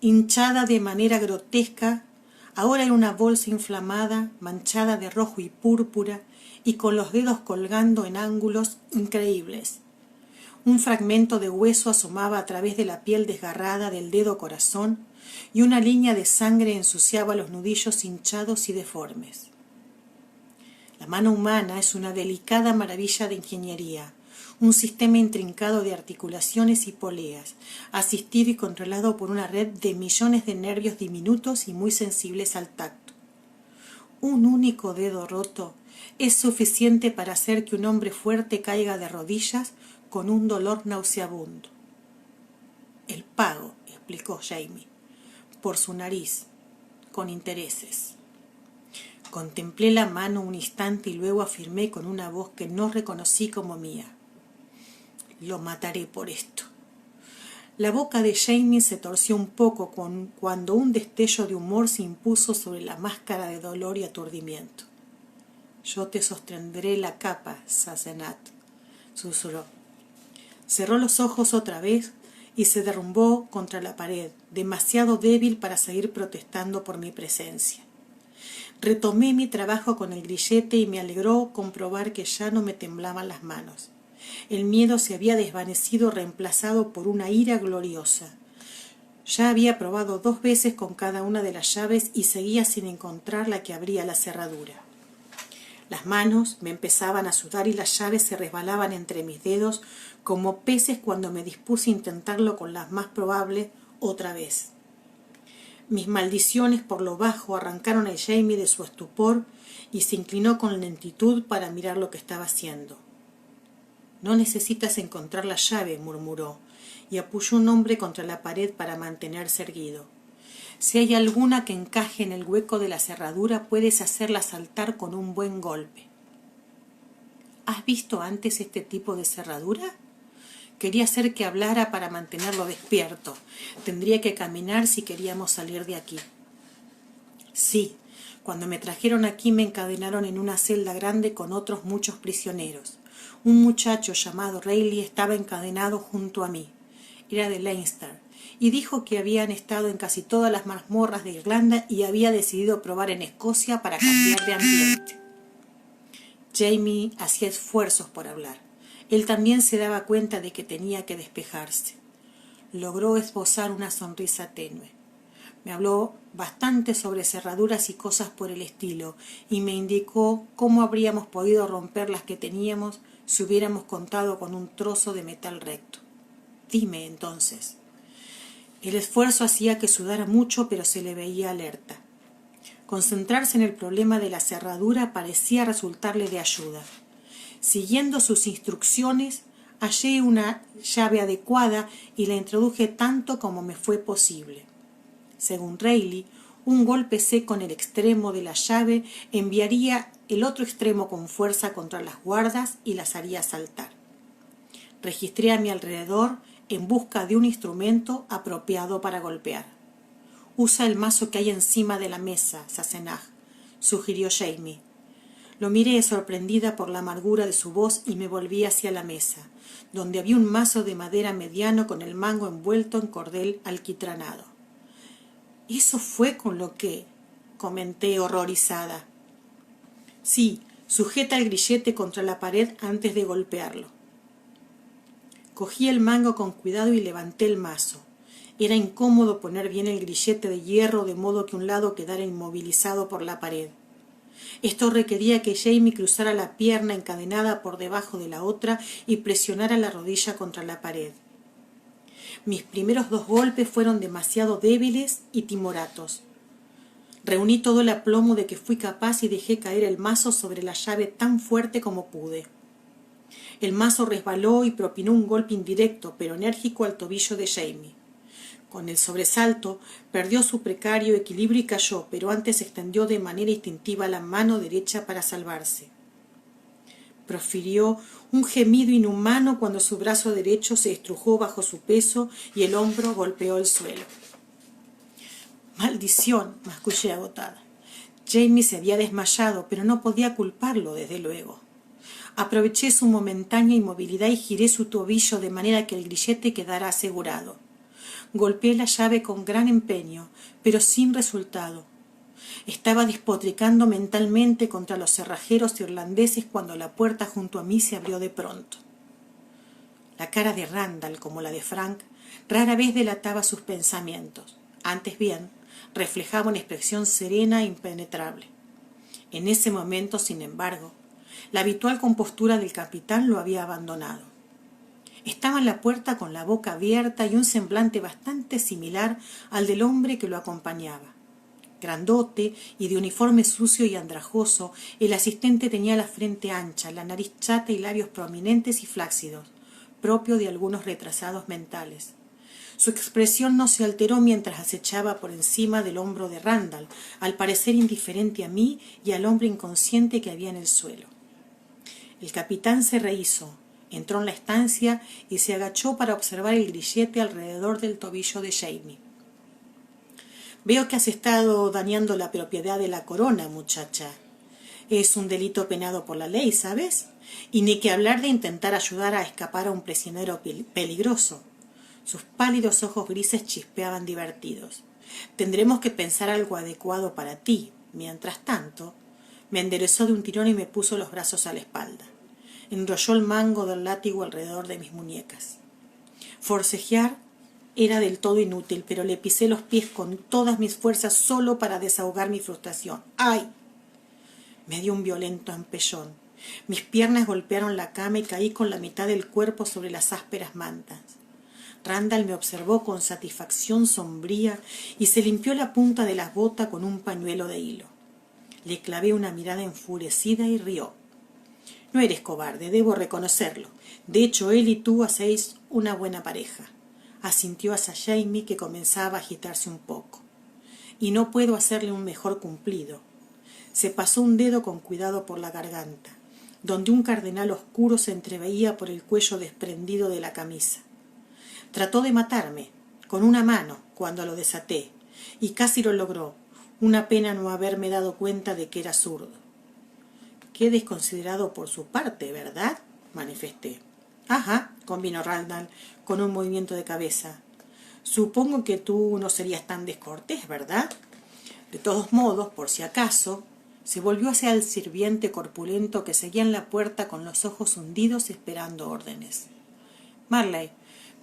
hinchada de manera grotesca. Ahora era una bolsa inflamada, manchada de rojo y púrpura, y con los dedos colgando en ángulos increíbles. Un fragmento de hueso asomaba a través de la piel desgarrada del dedo corazón, y una línea de sangre ensuciaba los nudillos hinchados y deformes. La mano humana es una delicada maravilla de ingeniería, un sistema intrincado de articulaciones y poleas, asistido y controlado por una red de millones de nervios diminutos y muy sensibles al tacto. Un único dedo roto es suficiente para hacer que un hombre fuerte caiga de rodillas con un dolor nauseabundo. «El pago», explicó Jamie, «por su nariz, con intereses». Contemplé la mano un instante y luego afirmé con una voz que no reconocí como mía: «Lo mataré por esto». La boca de Jamie se torció un poco cuando un destello de humor se impuso sobre la máscara de dolor y aturdimiento. «Yo te sostendré la capa, Sassenach», susurró. Cerró los ojos otra vez y se derrumbó contra la pared, demasiado débil para seguir protestando por mi presencia. Retomé mi trabajo con el grillete y me alegró comprobar que ya no me temblaban las manos. El miedo se había desvanecido, reemplazado por una ira gloriosa. Ya había probado 2 veces con cada una de las llaves y seguía sin encontrar la que abría la cerradura. Las manos me empezaban a sudar y las llaves se resbalaban entre mis dedos como peces cuando me dispuse a intentarlo con la más probable otra vez. Mis maldiciones por lo bajo arrancaron a Jamie de su estupor y se inclinó con lentitud para mirar lo que estaba haciendo. «No necesitas encontrar la llave», murmuró, y apoyó un hombro contra la pared para mantenerse erguido. «Si hay alguna que encaje en el hueco de la cerradura, puedes hacerla saltar con un buen golpe». «¿Has visto antes este tipo de cerradura?» Quería hacer que hablara para mantenerlo despierto. Tendría que caminar si queríamos salir de aquí. Sí, cuando me trajeron aquí me encadenaron en una celda grande con otros muchos prisioneros. Un muchacho llamado Rayleigh estaba encadenado junto a mí. Era de Leinster, y dijo que habían estado en casi todas las mazmorras de Irlanda y había decidido probar en Escocia para cambiar de ambiente. Jamie hacía esfuerzos por hablar. Él también se daba cuenta de que tenía que despejarse. Logró esbozar una sonrisa tenue. Me habló bastante sobre cerraduras y cosas por el estilo, y me indicó cómo habríamos podido romper las que teníamos si hubiéramos contado con un trozo de metal recto. Dime, entonces. El esfuerzo hacía que sudara mucho, pero se le veía alerta. Concentrarse en el problema de la cerradura parecía resultarle de ayuda. Siguiendo sus instrucciones, hallé una llave adecuada y la introduje tanto como me fue posible. Según Rayleigh, un golpe seco en el extremo de la llave enviaría el otro extremo con fuerza contra las guardas y las haría saltar. Registré a mi alrededor en busca de un instrumento apropiado para golpear. «Usa el mazo que hay encima de la mesa, Sassenach», sugirió Jamie. Lo miré sorprendida por la amargura de su voz y me volví hacia la mesa, donde había un mazo de madera mediano con el mango envuelto en cordel alquitranado. «¿Eso fue con lo que...?» comenté horrorizada. «Sí, sujeta el grillete contra la pared antes de golpearlo». Cogí el mango con cuidado y levanté el mazo. Era incómodo poner bien el grillete de hierro de modo que un lado quedara inmovilizado por la pared. Esto requería que Jamie cruzara la pierna encadenada por debajo de la otra y presionara la rodilla contra la pared. Mis primeros 2 golpes fueron demasiado débiles y timoratos. Reuní todo el aplomo de que fui capaz y dejé caer el mazo sobre la llave tan fuerte como pude. El mazo resbaló y propinó un golpe indirecto pero enérgico al tobillo de Jamie. Con el sobresalto, perdió su precario equilibrio y cayó, pero antes extendió de manera instintiva la mano derecha para salvarse. Profirió un gemido inhumano cuando su brazo derecho se estrujó bajo su peso y el hombro golpeó el suelo. «¡Maldición!», mascullé agotada. Jamie se había desmayado, pero no podía culparlo, desde luego. Aproveché su momentánea inmovilidad y giré su tobillo de manera que el grillete quedara asegurado. Golpeé la llave con gran empeño, pero sin resultado. Estaba despotricando mentalmente contra los cerrajeros irlandeses cuando la puerta junto a mí se abrió de pronto. La cara de Randall, como la de Frank, rara vez delataba sus pensamientos. Antes bien, reflejaba una expresión serena e impenetrable. En ese momento, sin embargo, la habitual compostura del capitán lo había abandonado. Estaba en la puerta con la boca abierta y un semblante bastante similar al del hombre que lo acompañaba. Grandote y de uniforme sucio y andrajoso, el asistente tenía la frente ancha, la nariz chata y labios prominentes y flácidos, propio de algunos retrasados mentales. Su expresión no se alteró mientras acechaba por encima del hombro de Randall, al parecer indiferente a mí y al hombre inconsciente que había en el suelo. El capitán se rehízo. Entró en la estancia y se agachó para observar el grillete alrededor del tobillo de Jamie. «Veo que has estado dañando la propiedad de la corona, muchacha. Es un delito penado por la ley, ¿sabes? Y ni que hablar de intentar ayudar a escapar a un prisionero peligroso». Sus pálidos ojos grises chispeaban divertidos. «Tendremos que pensar algo adecuado para ti. Mientras tanto...» Me enderezó de un tirón y me puso los brazos a la espalda. Enrolló el mango del látigo alrededor de mis muñecas. Forcejear era del todo inútil, pero le pisé los pies con todas mis fuerzas solo para desahogar mi frustración. ¡Ay! Me dio un violento empellón. Mis piernas golpearon la cama y caí con la mitad del cuerpo sobre las ásperas mantas. Randall me observó con satisfacción sombría y se limpió la punta de las botas con un pañuelo de hilo. Le clavé una mirada enfurecida y rió. «No eres cobarde, debo reconocerlo. De hecho, él y tú hacéis una buena pareja», asintió hacia Jamie, que comenzaba a agitarse un poco. «Y no puedo hacerle un mejor cumplido». Se pasó un dedo con cuidado por la garganta, donde un cardenal oscuro se entreveía por el cuello desprendido de la camisa. Trató de matarme, con una mano, cuando lo desaté, y casi lo logró. Una pena no haberme dado cuenta de que era zurdo. Qué desconsiderado por su parte, ¿verdad?, manifesté. Ajá, convino Randall con un movimiento de cabeza. Supongo que tú no serías tan descortés, ¿verdad? De todos modos, por si acaso, se volvió hacia el sirviente corpulento que seguía en la puerta con los ojos hundidos esperando órdenes. Marley,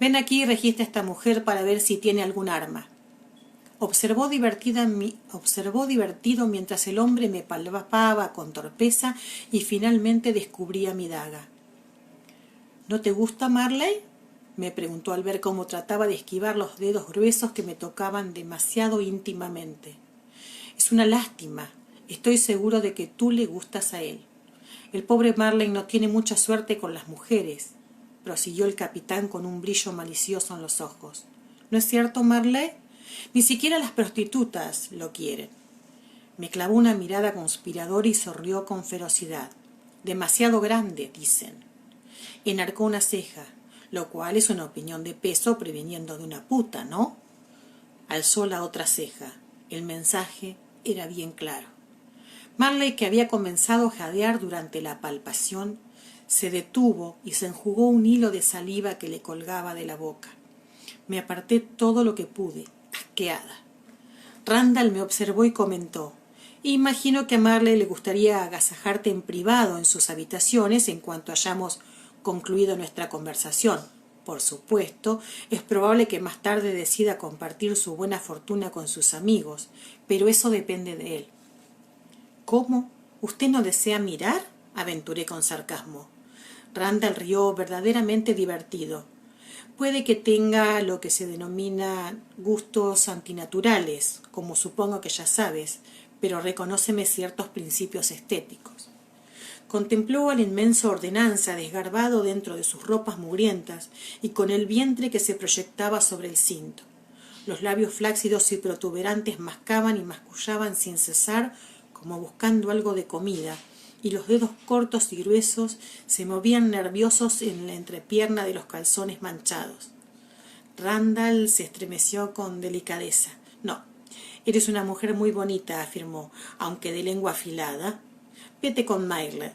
ven aquí y registra a esta mujer para ver si tiene algún arma. Observó divertido mientras el hombre me palpaba con torpeza y finalmente descubría mi daga. ¿No te gusta, Marley?, me preguntó al ver cómo trataba de esquivar los dedos gruesos que me tocaban demasiado íntimamente. Es una lástima. Estoy seguro de que tú le gustas a él. El pobre Marley no tiene mucha suerte con las mujeres, prosiguió el capitán con un brillo malicioso en los ojos. ¿No es cierto, Marley? Ni siquiera las prostitutas lo quieren. Me clavó una mirada conspiradora y sonrió con ferocidad. Demasiado grande, dicen. Enarcó una ceja, lo cual es una opinión de peso previniendo de una puta, ¿no? Alzó la otra ceja. El mensaje era bien claro. Marley, que había comenzado a jadear durante la palpación, se detuvo y se enjugó un hilo de saliva que le colgaba de la boca. Me aparté todo lo que pude, asqueada. Randall me observó y comentó: imagino que a Marley le gustaría agasajarte en privado en sus habitaciones en cuanto hayamos concluido nuestra conversación. Por supuesto, es probable que más tarde decida compartir su buena fortuna con sus amigos, pero eso depende de él. ¿Cómo? ¿Usted no desea mirar?, aventuré con sarcasmo. Randall rió, verdaderamente divertido. Puede que tenga lo que se denomina gustos antinaturales, como supongo que ya sabes, pero reconóceme ciertos principios estéticos. Contempló al inmenso ordenanza desgarbado dentro de sus ropas mugrientas y con el vientre que se proyectaba sobre el cinto. Los labios flácidos y protuberantes mascaban y mascullaban sin cesar, como buscando algo de comida, y los dedos cortos y gruesos se movían nerviosos en la entrepierna de los calzones manchados. Randall se estremeció con delicadeza. No, eres una mujer muy bonita, afirmó, aunque de lengua afilada. Vete con Marley.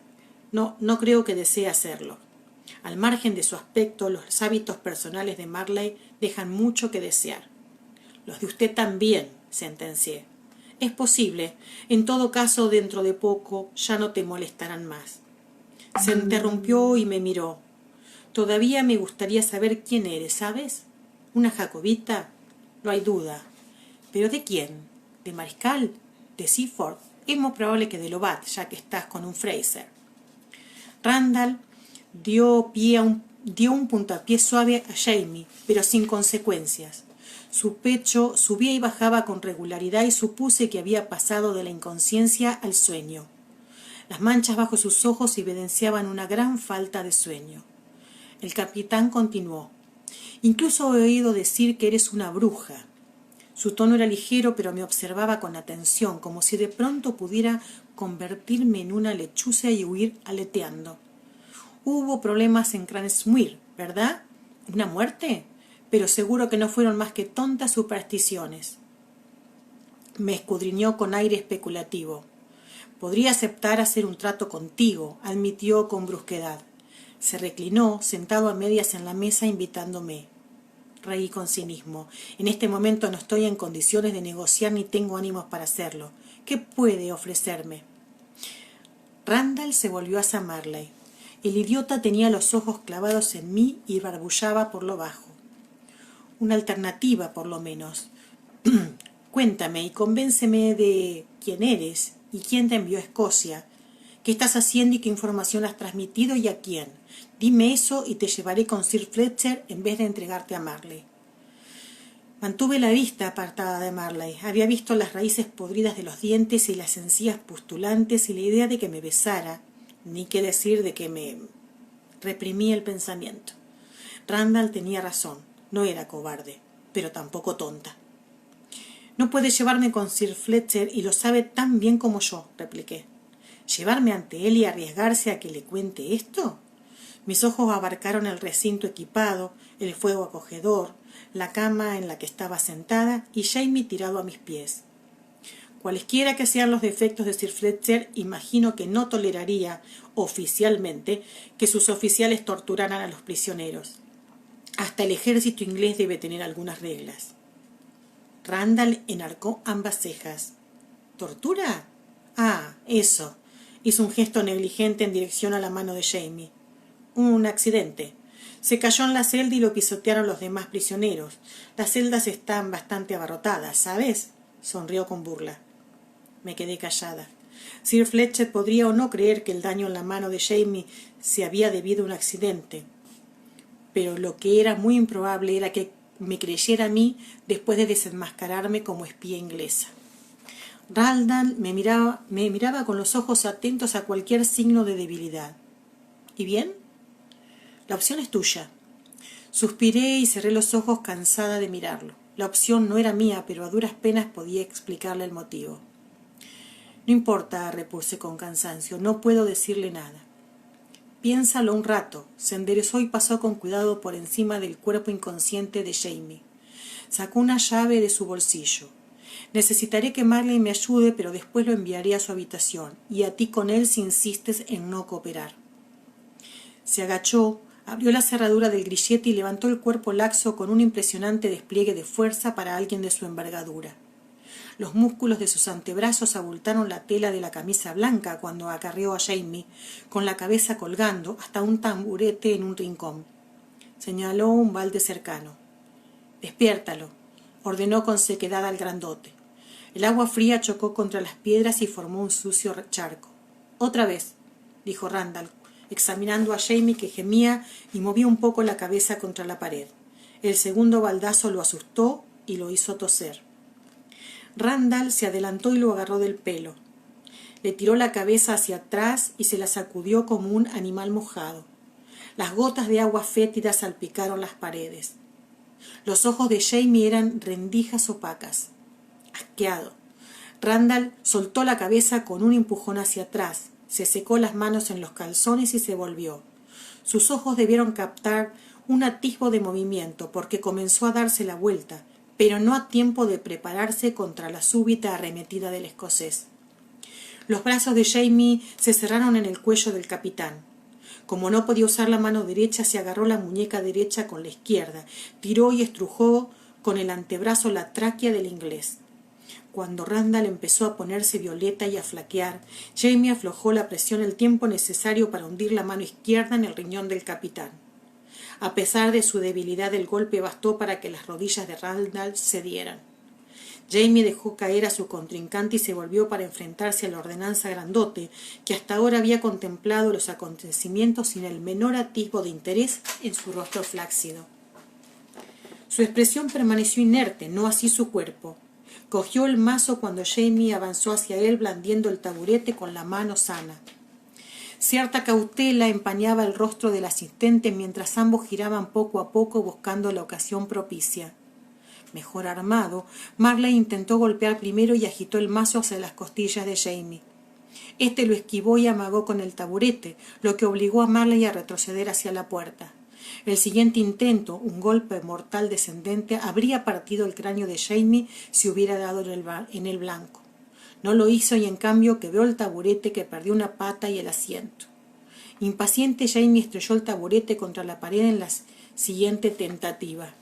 No creo que desee hacerlo. Al margen de su aspecto, los hábitos personales de Marley dejan mucho que desear. Los de usted también, sentencié. Es posible. En todo caso, dentro de poco ya no te molestarán más. Se interrumpió y me miró. Todavía me gustaría saber quién eres, ¿sabes? ¿Una jacobita? No hay duda. ¿Pero de quién? ¿De Mariscal? ¿De Seaford? Es muy probable que de Lobat, ya que estás con un Fraser. Randall dio un puntapié suave a Jamie, pero sin consecuencias. Su pecho subía y bajaba con regularidad y supuse que había pasado de la inconsciencia al sueño. Las manchas bajo sus ojos evidenciaban una gran falta de sueño. El capitán continuó. Incluso he oído decir que eres una bruja. Su tono era ligero, pero me observaba con atención, como si de pronto pudiera convertirme en una lechuza y huir aleteando. Hubo problemas en Cransmuir, ¿verdad? ¿Una muerte? Pero seguro que no fueron más que tontas supersticiones. Me escudriñó con aire especulativo. Podría aceptar hacer un trato contigo, admitió con brusquedad. Se reclinó, sentado a medias en la mesa, invitándome. Reí con cinismo. En este momento no estoy en condiciones de negociar ni tengo ánimos para hacerlo. ¿Qué puede ofrecerme? Randall se volvió hacia Marley. El idiota tenía los ojos clavados en mí y barbullaba por lo bajo. Una alternativa, por lo menos. Cuéntame y convénceme de quién eres y quién te envió a Escocia. ¿Qué estás haciendo y qué información has transmitido y a quién? Dime eso y te llevaré con Sir Fletcher en vez de entregarte a Marley. Mantuve la vista apartada de Marley. Había visto las raíces podridas de los dientes y las encías pustulantes y la idea de que me besara, ni qué decir de que me reprimía el pensamiento. Randall tenía razón. No era cobarde, pero tampoco tonta. No puede llevarme con Sir Fletcher y lo sabe tan bien como yo, repliqué. ¿Llevarme ante él y arriesgarse a que le cuente esto? Mis ojos abarcaron el recinto equipado, el fuego acogedor, la cama en la que estaba sentada y Jamie tirado a mis pies. Cualesquiera que sean los defectos de Sir Fletcher, imagino que no toleraría, oficialmente, que sus oficiales torturaran a los prisioneros. Hasta el ejército inglés debe tener algunas reglas. Randall enarcó ambas cejas. ¿Tortura? Ah, eso. Hizo un gesto negligente en dirección a la mano de Jamie. Un accidente. Se cayó en la celda y lo pisotearon los demás prisioneros. Las celdas están bastante abarrotadas, ¿sabes? Sonrió con burla. Me quedé callada. Sir Fletcher podría o no creer que el daño en la mano de Jamie se había debido a un accidente, pero lo que era muy improbable era que me creyera a mí después de desenmascararme como espía inglesa. Randall me miraba con los ojos atentos a cualquier signo de debilidad. ¿Y bien? La opción es tuya. Suspiré y cerré los ojos cansada de mirarlo. La opción no era mía, pero a duras penas podía explicarle el motivo. No importa, repuse con cansancio, no puedo decirle nada. Piénsalo un rato. Se enderezó y pasó con cuidado por encima del cuerpo inconsciente de Jamie. Sacó una llave de su bolsillo. Necesitaré que Marley me ayude, pero después lo enviaré a su habitación, y a ti con él si insistes en no cooperar. Se agachó, abrió la cerradura del grillete y levantó el cuerpo laxo con un impresionante despliegue de fuerza para alguien de su envergadura. Los músculos de sus antebrazos abultaron la tela de la camisa blanca cuando acarreó a Jamie, con la cabeza colgando, hasta un tamburete en un rincón. Señaló un balde cercano. «Despiértalo», ordenó con sequedad al grandote. El agua fría chocó contra las piedras y formó un sucio charco. «Otra vez», dijo Randall, examinando a Jamie, que gemía y movía un poco la cabeza contra la pared. El segundo baldazo lo asustó y lo hizo toser. Randall se adelantó y lo agarró del pelo. Le tiró la cabeza hacia atrás y se la sacudió como un animal mojado. Las gotas de agua fétida salpicaron las paredes. Los ojos de Jamie eran rendijas opacas. Asqueado, Randall soltó la cabeza con un empujón hacia atrás, se secó las manos en los calzones y se volvió. Sus ojos debieron captar un atisbo de movimiento, porque comenzó a darse la vuelta, pero no a tiempo de prepararse contra la súbita arremetida del escocés. Los brazos de Jamie se cerraron en el cuello del capitán. Como no podía usar la mano derecha, se agarró la muñeca derecha con la izquierda, tiró y estrujó con el antebrazo la tráquea del inglés. Cuando Randall empezó a ponerse violeta y a flaquear, Jamie aflojó la presión el tiempo necesario para hundir la mano izquierda en el riñón del capitán. A pesar de su debilidad, el golpe bastó para que las rodillas de Randall cedieran. Jamie dejó caer a su contrincante y se volvió para enfrentarse a la ordenanza grandote, que hasta ahora había contemplado los acontecimientos sin el menor atisbo de interés en su rostro flácido. Su expresión permaneció inerte, no así su cuerpo. Cogió el mazo cuando Jamie avanzó hacia él blandiendo el taburete con la mano sana. Cierta cautela empañaba el rostro del asistente mientras ambos giraban poco a poco buscando la ocasión propicia. Mejor armado, Marley intentó golpear primero y agitó el mazo hacia las costillas de Jamie. Este lo esquivó y amagó con el taburete, lo que obligó a Marley a retroceder hacia la puerta. El siguiente intento, un golpe mortal descendente, habría partido el cráneo de Jamie si hubiera dado en el blanco. No lo hizo y en cambio quebró el taburete, que perdió una pata y el asiento. Impaciente, Jamie estrelló el taburete contra la pared en la siguiente tentativa.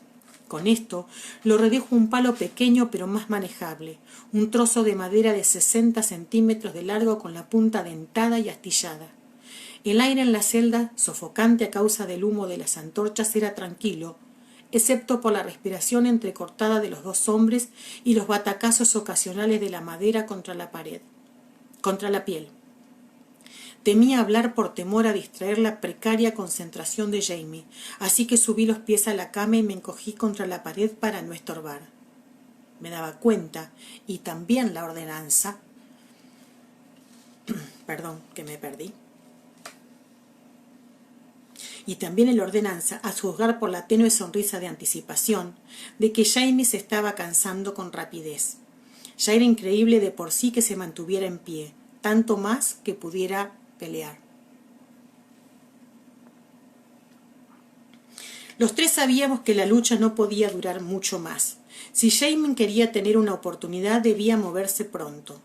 Con esto lo redujo un palo pequeño pero más manejable, un trozo de madera de 60 centímetros de largo con la punta dentada y astillada. El aire en la celda, sofocante a causa del humo de las antorchas, era tranquilo, excepto por la respiración entrecortada de los dos hombres y los batacazos ocasionales de la madera contra la piel. Temía hablar por temor a distraer la precaria concentración de Jamie, así que subí los pies a la cama y me encogí contra la pared para no estorbar. Me daba cuenta, y también la ordenanza... Perdón, que me perdí. Y también en la ordenanza, a juzgar por la tenue sonrisa de anticipación, de que Jamie se estaba cansando con rapidez. Ya era increíble de por sí que se mantuviera en pie, tanto más que pudiera pelear. Los tres sabíamos que la lucha no podía durar mucho más. Si Jamie quería tener una oportunidad, debía moverse pronto.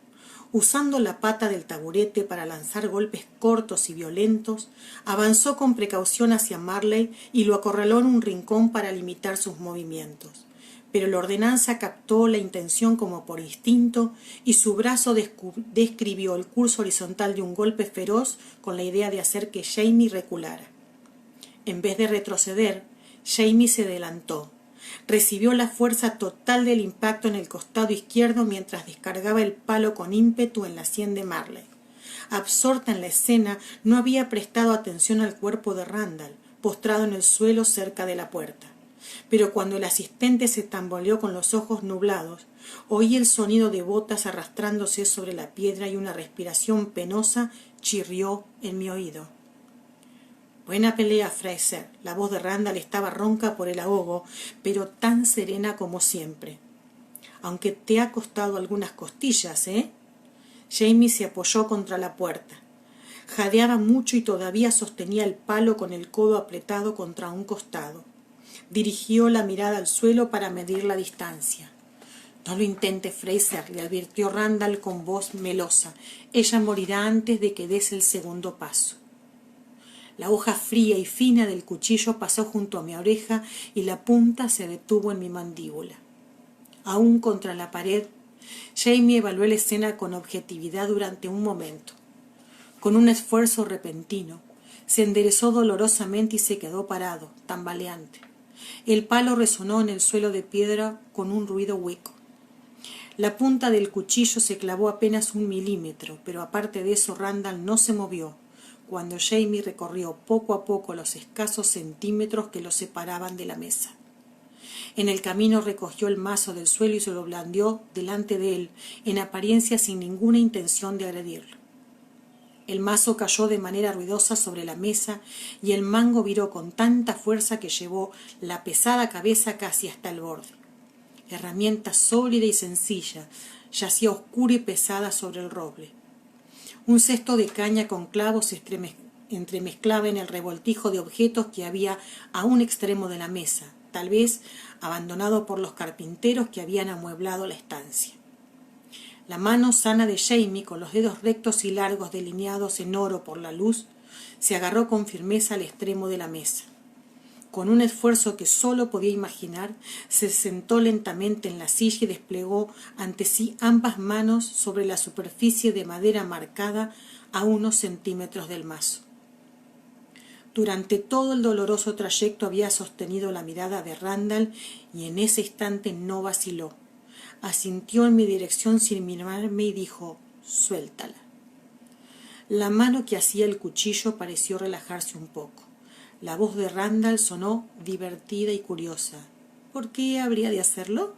Usando la pata del taburete para lanzar golpes cortos y violentos, avanzó con precaución hacia Marley y lo acorraló en un rincón para limitar sus movimientos. Pero la ordenanza captó la intención como por instinto y su brazo describió el curso horizontal de un golpe feroz con la idea de hacer que Jamie reculara. En vez de retroceder, Jamie se adelantó. Recibió la fuerza total del impacto en el costado izquierdo mientras descargaba el palo con ímpetu en la sien de Marley. Absorta en la escena, no había prestado atención al cuerpo de Randall, postrado en el suelo cerca de la puerta. Pero cuando el asistente se tambaleó con los ojos nublados, oí el sonido de botas arrastrándose sobre la piedra y una respiración penosa chirrió en mi oído. Buena pelea, Fraser. La voz de Randall estaba ronca por el ahogo, pero tan serena como siempre. Aunque te ha costado algunas costillas, ¿eh? Jamie se apoyó contra la puerta. Jadeaba mucho y todavía sostenía el palo con el codo apretado contra un costado. Dirigió la mirada al suelo para medir la distancia. No lo intentes, Fraser, le advirtió Randall con voz melosa. Ella morirá antes de que des el segundo paso. La hoja fría y fina del cuchillo pasó junto a mi oreja y la punta se detuvo en mi mandíbula. Aún contra la pared, Jamie evaluó la escena con objetividad durante un momento. Con un esfuerzo repentino, se enderezó dolorosamente y se quedó parado, tambaleante. El palo resonó en el suelo de piedra con un ruido hueco. La punta del cuchillo se clavó apenas 1 milímetro, pero aparte de eso Randall no se movió, cuando Jamie recorrió poco a poco los escasos centímetros que lo separaban de la mesa. En el camino recogió el mazo del suelo y se lo blandió delante de él, en apariencia sin ninguna intención de agredirlo. El mazo cayó de manera ruidosa sobre la mesa y el mango viró con tanta fuerza que llevó la pesada cabeza casi hasta el borde. Herramienta sólida y sencilla, yacía oscura y pesada sobre el roble. Un cesto de caña con clavos se entremezclaba en el revoltijo de objetos que había a un extremo de la mesa, tal vez abandonado por los carpinteros que habían amueblado la estancia. La mano sana de Jamie, con los dedos rectos y largos delineados en oro por la luz, se agarró con firmeza al extremo de la mesa. Con un esfuerzo que solo podía imaginar, se sentó lentamente en la silla y desplegó ante sí ambas manos sobre la superficie de madera marcada a unos centímetros del mazo. Durante todo el doloroso trayecto había sostenido la mirada de Randall y en ese instante no vaciló. Asintió en mi dirección sin mirarme y dijo: «Suéltala». La mano que hacía el cuchillo pareció relajarse un poco. La voz de Randall sonó divertida y curiosa. ¿Por qué habría de hacerlo?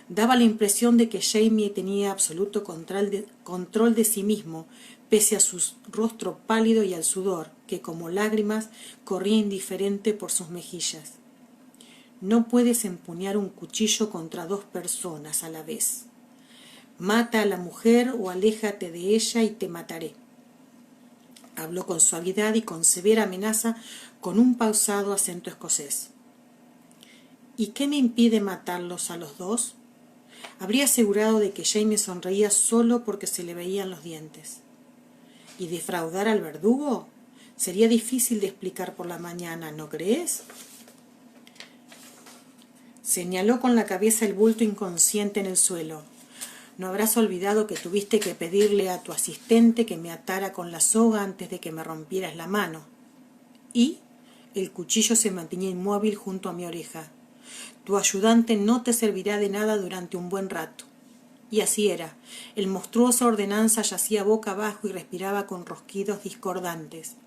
Daba la impresión de que Jamie tenía absoluto control de sí mismo, pese a su rostro pálido y al sudor, que como lágrimas corría indiferente por sus mejillas. No puedes empuñar un cuchillo contra 2 personas a la vez. Mata a la mujer o aléjate de ella y te mataré. Habló con suavidad y con severa amenaza, con un pausado acento escocés. ¿Y qué me impide matarlos a los 2? Habría asegurado de que Jamie sonreía solo porque se le veían los dientes. ¿Y defraudar al verdugo? Sería difícil de explicar por la mañana, ¿no crees? Señaló con la cabeza el bulto inconsciente en el suelo. No habrás olvidado que tuviste que pedirle a tu asistente que me atara con la soga antes de que me rompieras la mano. Y el cuchillo se mantenía inmóvil junto a mi oreja. Tu ayudante no te servirá de nada durante un buen rato. Y así era. El monstruosa ordenanza yacía boca abajo y respiraba con rosquidos discordantes.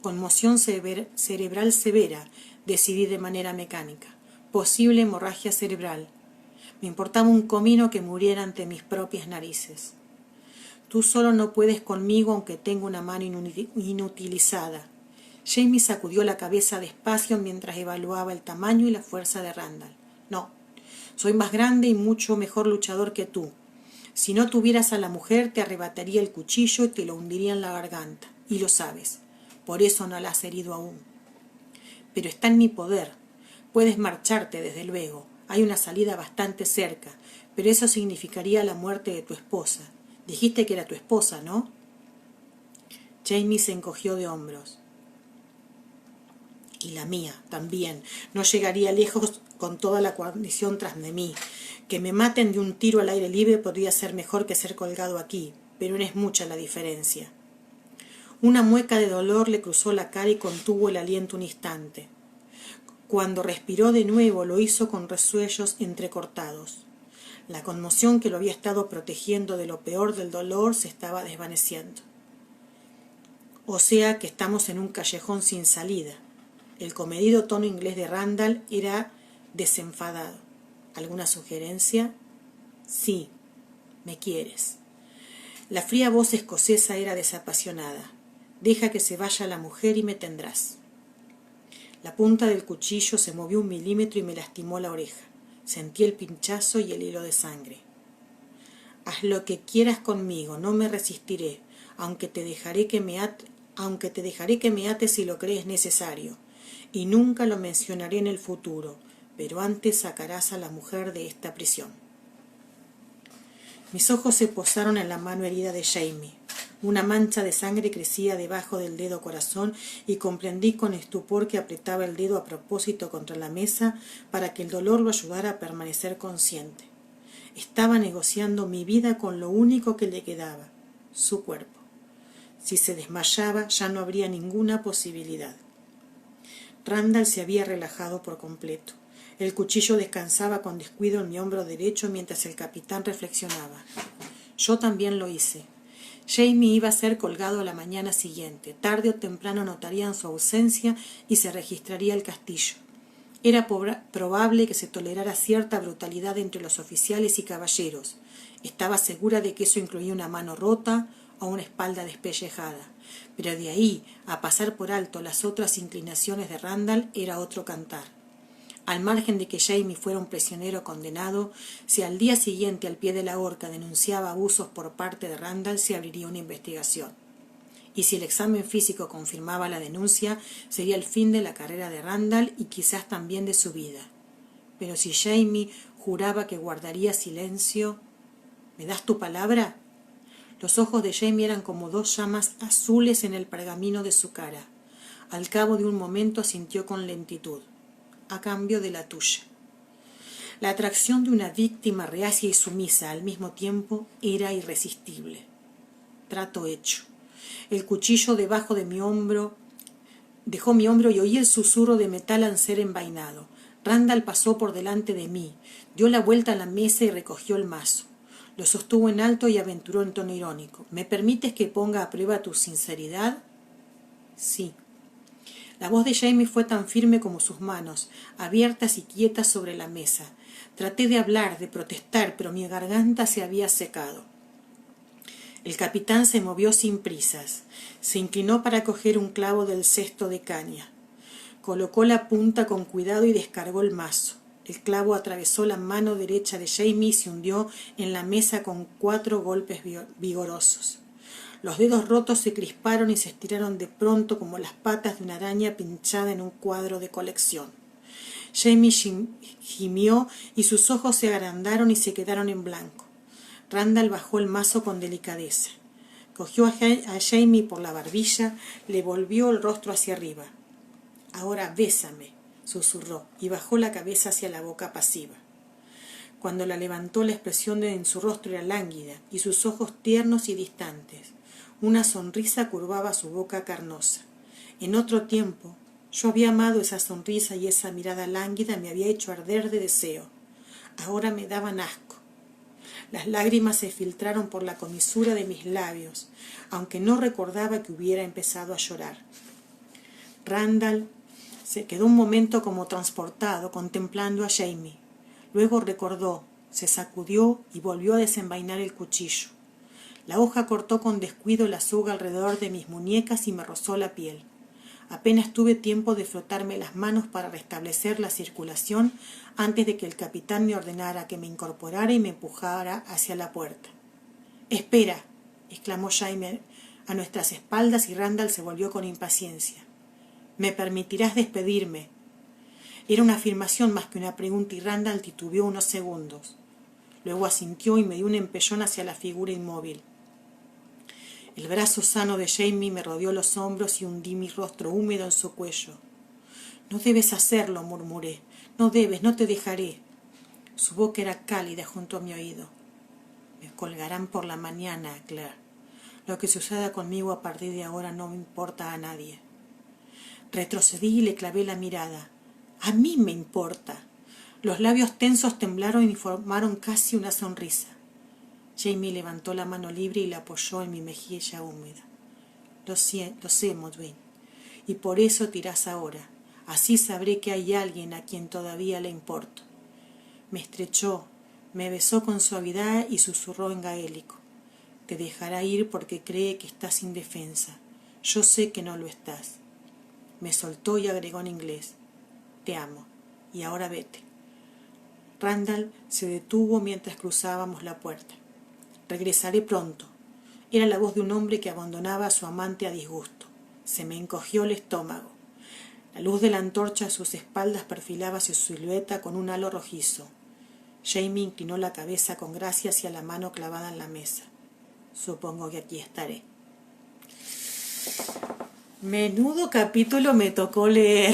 Conmoción cerebral severa, decidí de manera mecánica. Posible hemorragia cerebral. Me importaba un comino que muriera ante mis propias narices. Tú solo no puedes conmigo aunque tengo una mano inutilizada. Jamie sacudió la cabeza despacio mientras evaluaba el tamaño y la fuerza de Randall. No, soy más grande y mucho mejor luchador que tú. Si no tuvieras a la mujer, te arrebataría el cuchillo y te lo hundiría en la garganta. Y lo sabes. Por eso no la has herido aún. Pero está en mi poder. Puedes marcharte, desde luego. Hay una salida bastante cerca, pero eso significaría la muerte de tu esposa. Dijiste que era tu esposa, ¿no? Jamie se encogió de hombros. Y la mía, también. No llegaría lejos con toda la guarnición tras de mí. Que me maten de un tiro al aire libre podría ser mejor que ser colgado aquí, pero no es mucha la diferencia. Una mueca de dolor le cruzó la cara y contuvo el aliento un instante. Cuando respiró de nuevo lo hizo con resuellos entrecortados. La conmoción que lo había estado protegiendo de lo peor del dolor se estaba desvaneciendo. O sea que estamos en un callejón sin salida. El comedido tono inglés de Randall era desenfadado. ¿Alguna sugerencia? Sí, me quieres. La fría voz escocesa era desapasionada. Deja que se vaya la mujer y me tendrás. La punta del cuchillo se movió 1 milímetro y me lastimó la oreja. Sentí el pinchazo y el hilo de sangre. Haz lo que quieras conmigo, no me resistiré, aunque te dejaré que me ates si lo crees necesario, y nunca lo mencionaré en el futuro, pero antes sacarás a la mujer de esta prisión. Mis ojos se posaron en la mano herida de Jamie. Una mancha de sangre crecía debajo del dedo corazón y comprendí con estupor que apretaba el dedo a propósito contra la mesa para que el dolor lo ayudara a permanecer consciente. Estaba negociando mi vida con lo único que le quedaba, su cuerpo. Si se desmayaba ya no habría ninguna posibilidad. Randall se había relajado por completo. El cuchillo descansaba con descuido en mi hombro derecho mientras el capitán reflexionaba. Yo también lo hice. Jamie iba a ser colgado a la mañana siguiente. Tarde o temprano notarían su ausencia y se registraría el castillo. Era probable que se tolerara cierta brutalidad entre los oficiales y caballeros. Estaba segura de que eso incluía una mano rota o una espalda despellejada. Pero de ahí a pasar por alto las otras inclinaciones de Randall era otro cantar. Al margen de que Jamie fuera un prisionero condenado, si al día siguiente al pie de la horca denunciaba abusos por parte de Randall, se abriría una investigación. Y si el examen físico confirmaba la denuncia, sería el fin de la carrera de Randall y quizás también de su vida. Pero si Jamie juraba que guardaría silencio... ¿Me das tu palabra? Los ojos de Jamie eran como 2 llamas azules en el pergamino de su cara. Al cabo de un momento asintió con lentitud. A cambio de la tuya. La atracción de una víctima reacia y sumisa al mismo tiempo era irresistible. Trato hecho. El cuchillo debajo de mi hombro dejó mi hombro y oí el susurro de metal al ser envainado. Randall pasó por delante de mí, dio la vuelta a la mesa y recogió el mazo. Lo sostuvo en alto y aventuró en tono irónico. ¿Me permites que ponga a prueba tu sinceridad? Sí. La voz de Jamie fue tan firme como sus manos, abiertas y quietas sobre la mesa. Traté de hablar, de protestar, pero mi garganta se había secado. El capitán se movió sin prisas. Se inclinó para coger un clavo del cesto de caña. Colocó la punta con cuidado y descargó el mazo. El clavo atravesó la mano derecha de Jamie y se hundió en la mesa con 4 golpes vigorosos. Los dedos rotos se crisparon y se estiraron de pronto como las patas de una araña pinchada en un cuadro de colección. Jamie gimió y sus ojos se agrandaron y se quedaron en blanco. Randall bajó el mazo con delicadeza. Cogió a Jamie por la barbilla, le volvió el rostro hacia arriba. «Ahora bésame», susurró, y bajó la cabeza hacia la boca pasiva. Cuando la levantó, la expresión en su rostro era lánguida y sus ojos tiernos y distantes. Una sonrisa curvaba su boca carnosa. En otro tiempo, yo había amado esa sonrisa y esa mirada lánguida me había hecho arder de deseo. Ahora me daban asco. Las lágrimas se filtraron por la comisura de mis labios, aunque no recordaba que hubiera empezado a llorar. Randall se quedó un momento como transportado, contemplando a Jamie. Luego recordó, se sacudió y volvió a desenvainar el cuchillo. La hoja cortó con descuido la soga alrededor de mis muñecas y me rozó la piel. Apenas tuve tiempo de frotarme las manos para restablecer la circulación antes de que el capitán me ordenara que me incorporara y me empujara hacia la puerta. «Espera», exclamó Jamie a nuestras espaldas y Randall se volvió con impaciencia. «Me permitirás despedirme». Era una afirmación más que una pregunta y Randall titubeó unos segundos. Luego asintió y me dio un empellón hacia la figura inmóvil. El brazo sano de Jamie me rodeó los hombros y hundí mi rostro húmedo en su cuello. «No debes hacerlo», murmuré. «No debes, no te dejaré». Su boca era cálida junto a mi oído. «Me colgarán por la mañana, Claire. Lo que suceda conmigo a partir de ahora no me importa a nadie». Retrocedí y le clavé la mirada. «A mí me importa». Los labios tensos temblaron y formaron casi una sonrisa. Jamie levantó la mano libre y la apoyó en mi mejilla húmeda. Lo sé, Maudwin. Y por eso tirás ahora. Así sabré que hay alguien a quien todavía le importo. Me estrechó, me besó con suavidad y susurró en gaélico. Te dejará ir porque cree que estás indefensa. Yo sé que no lo estás. Me soltó y agregó en inglés. Te amo. Y ahora vete. Randall se detuvo mientras cruzábamos la puerta. Regresaré pronto. Era la voz de un hombre que abandonaba a su amante a disgusto. Se me encogió el estómago. La luz de la antorcha a sus espaldas perfilaba su silueta con un halo rojizo. Jamie inclinó la cabeza con gracia hacia la mano clavada en la mesa. Supongo que aquí estaré. Menudo capítulo me tocó leer.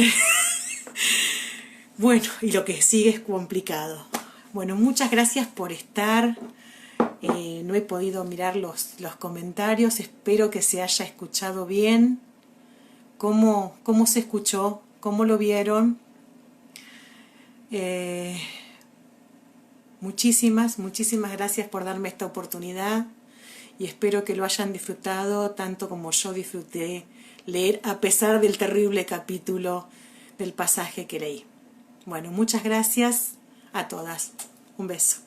Bueno, y lo que sigue es complicado. Bueno, muchas gracias por estar. No he podido mirar los comentarios. Espero que se haya escuchado bien. ¿Cómo se escuchó? ¿Cómo lo vieron? Muchísimas gracias por darme esta oportunidad y espero que lo hayan disfrutado tanto como yo disfruté leer a pesar del terrible capítulo del pasaje que leí. Bueno, muchas gracias a todas. Un beso.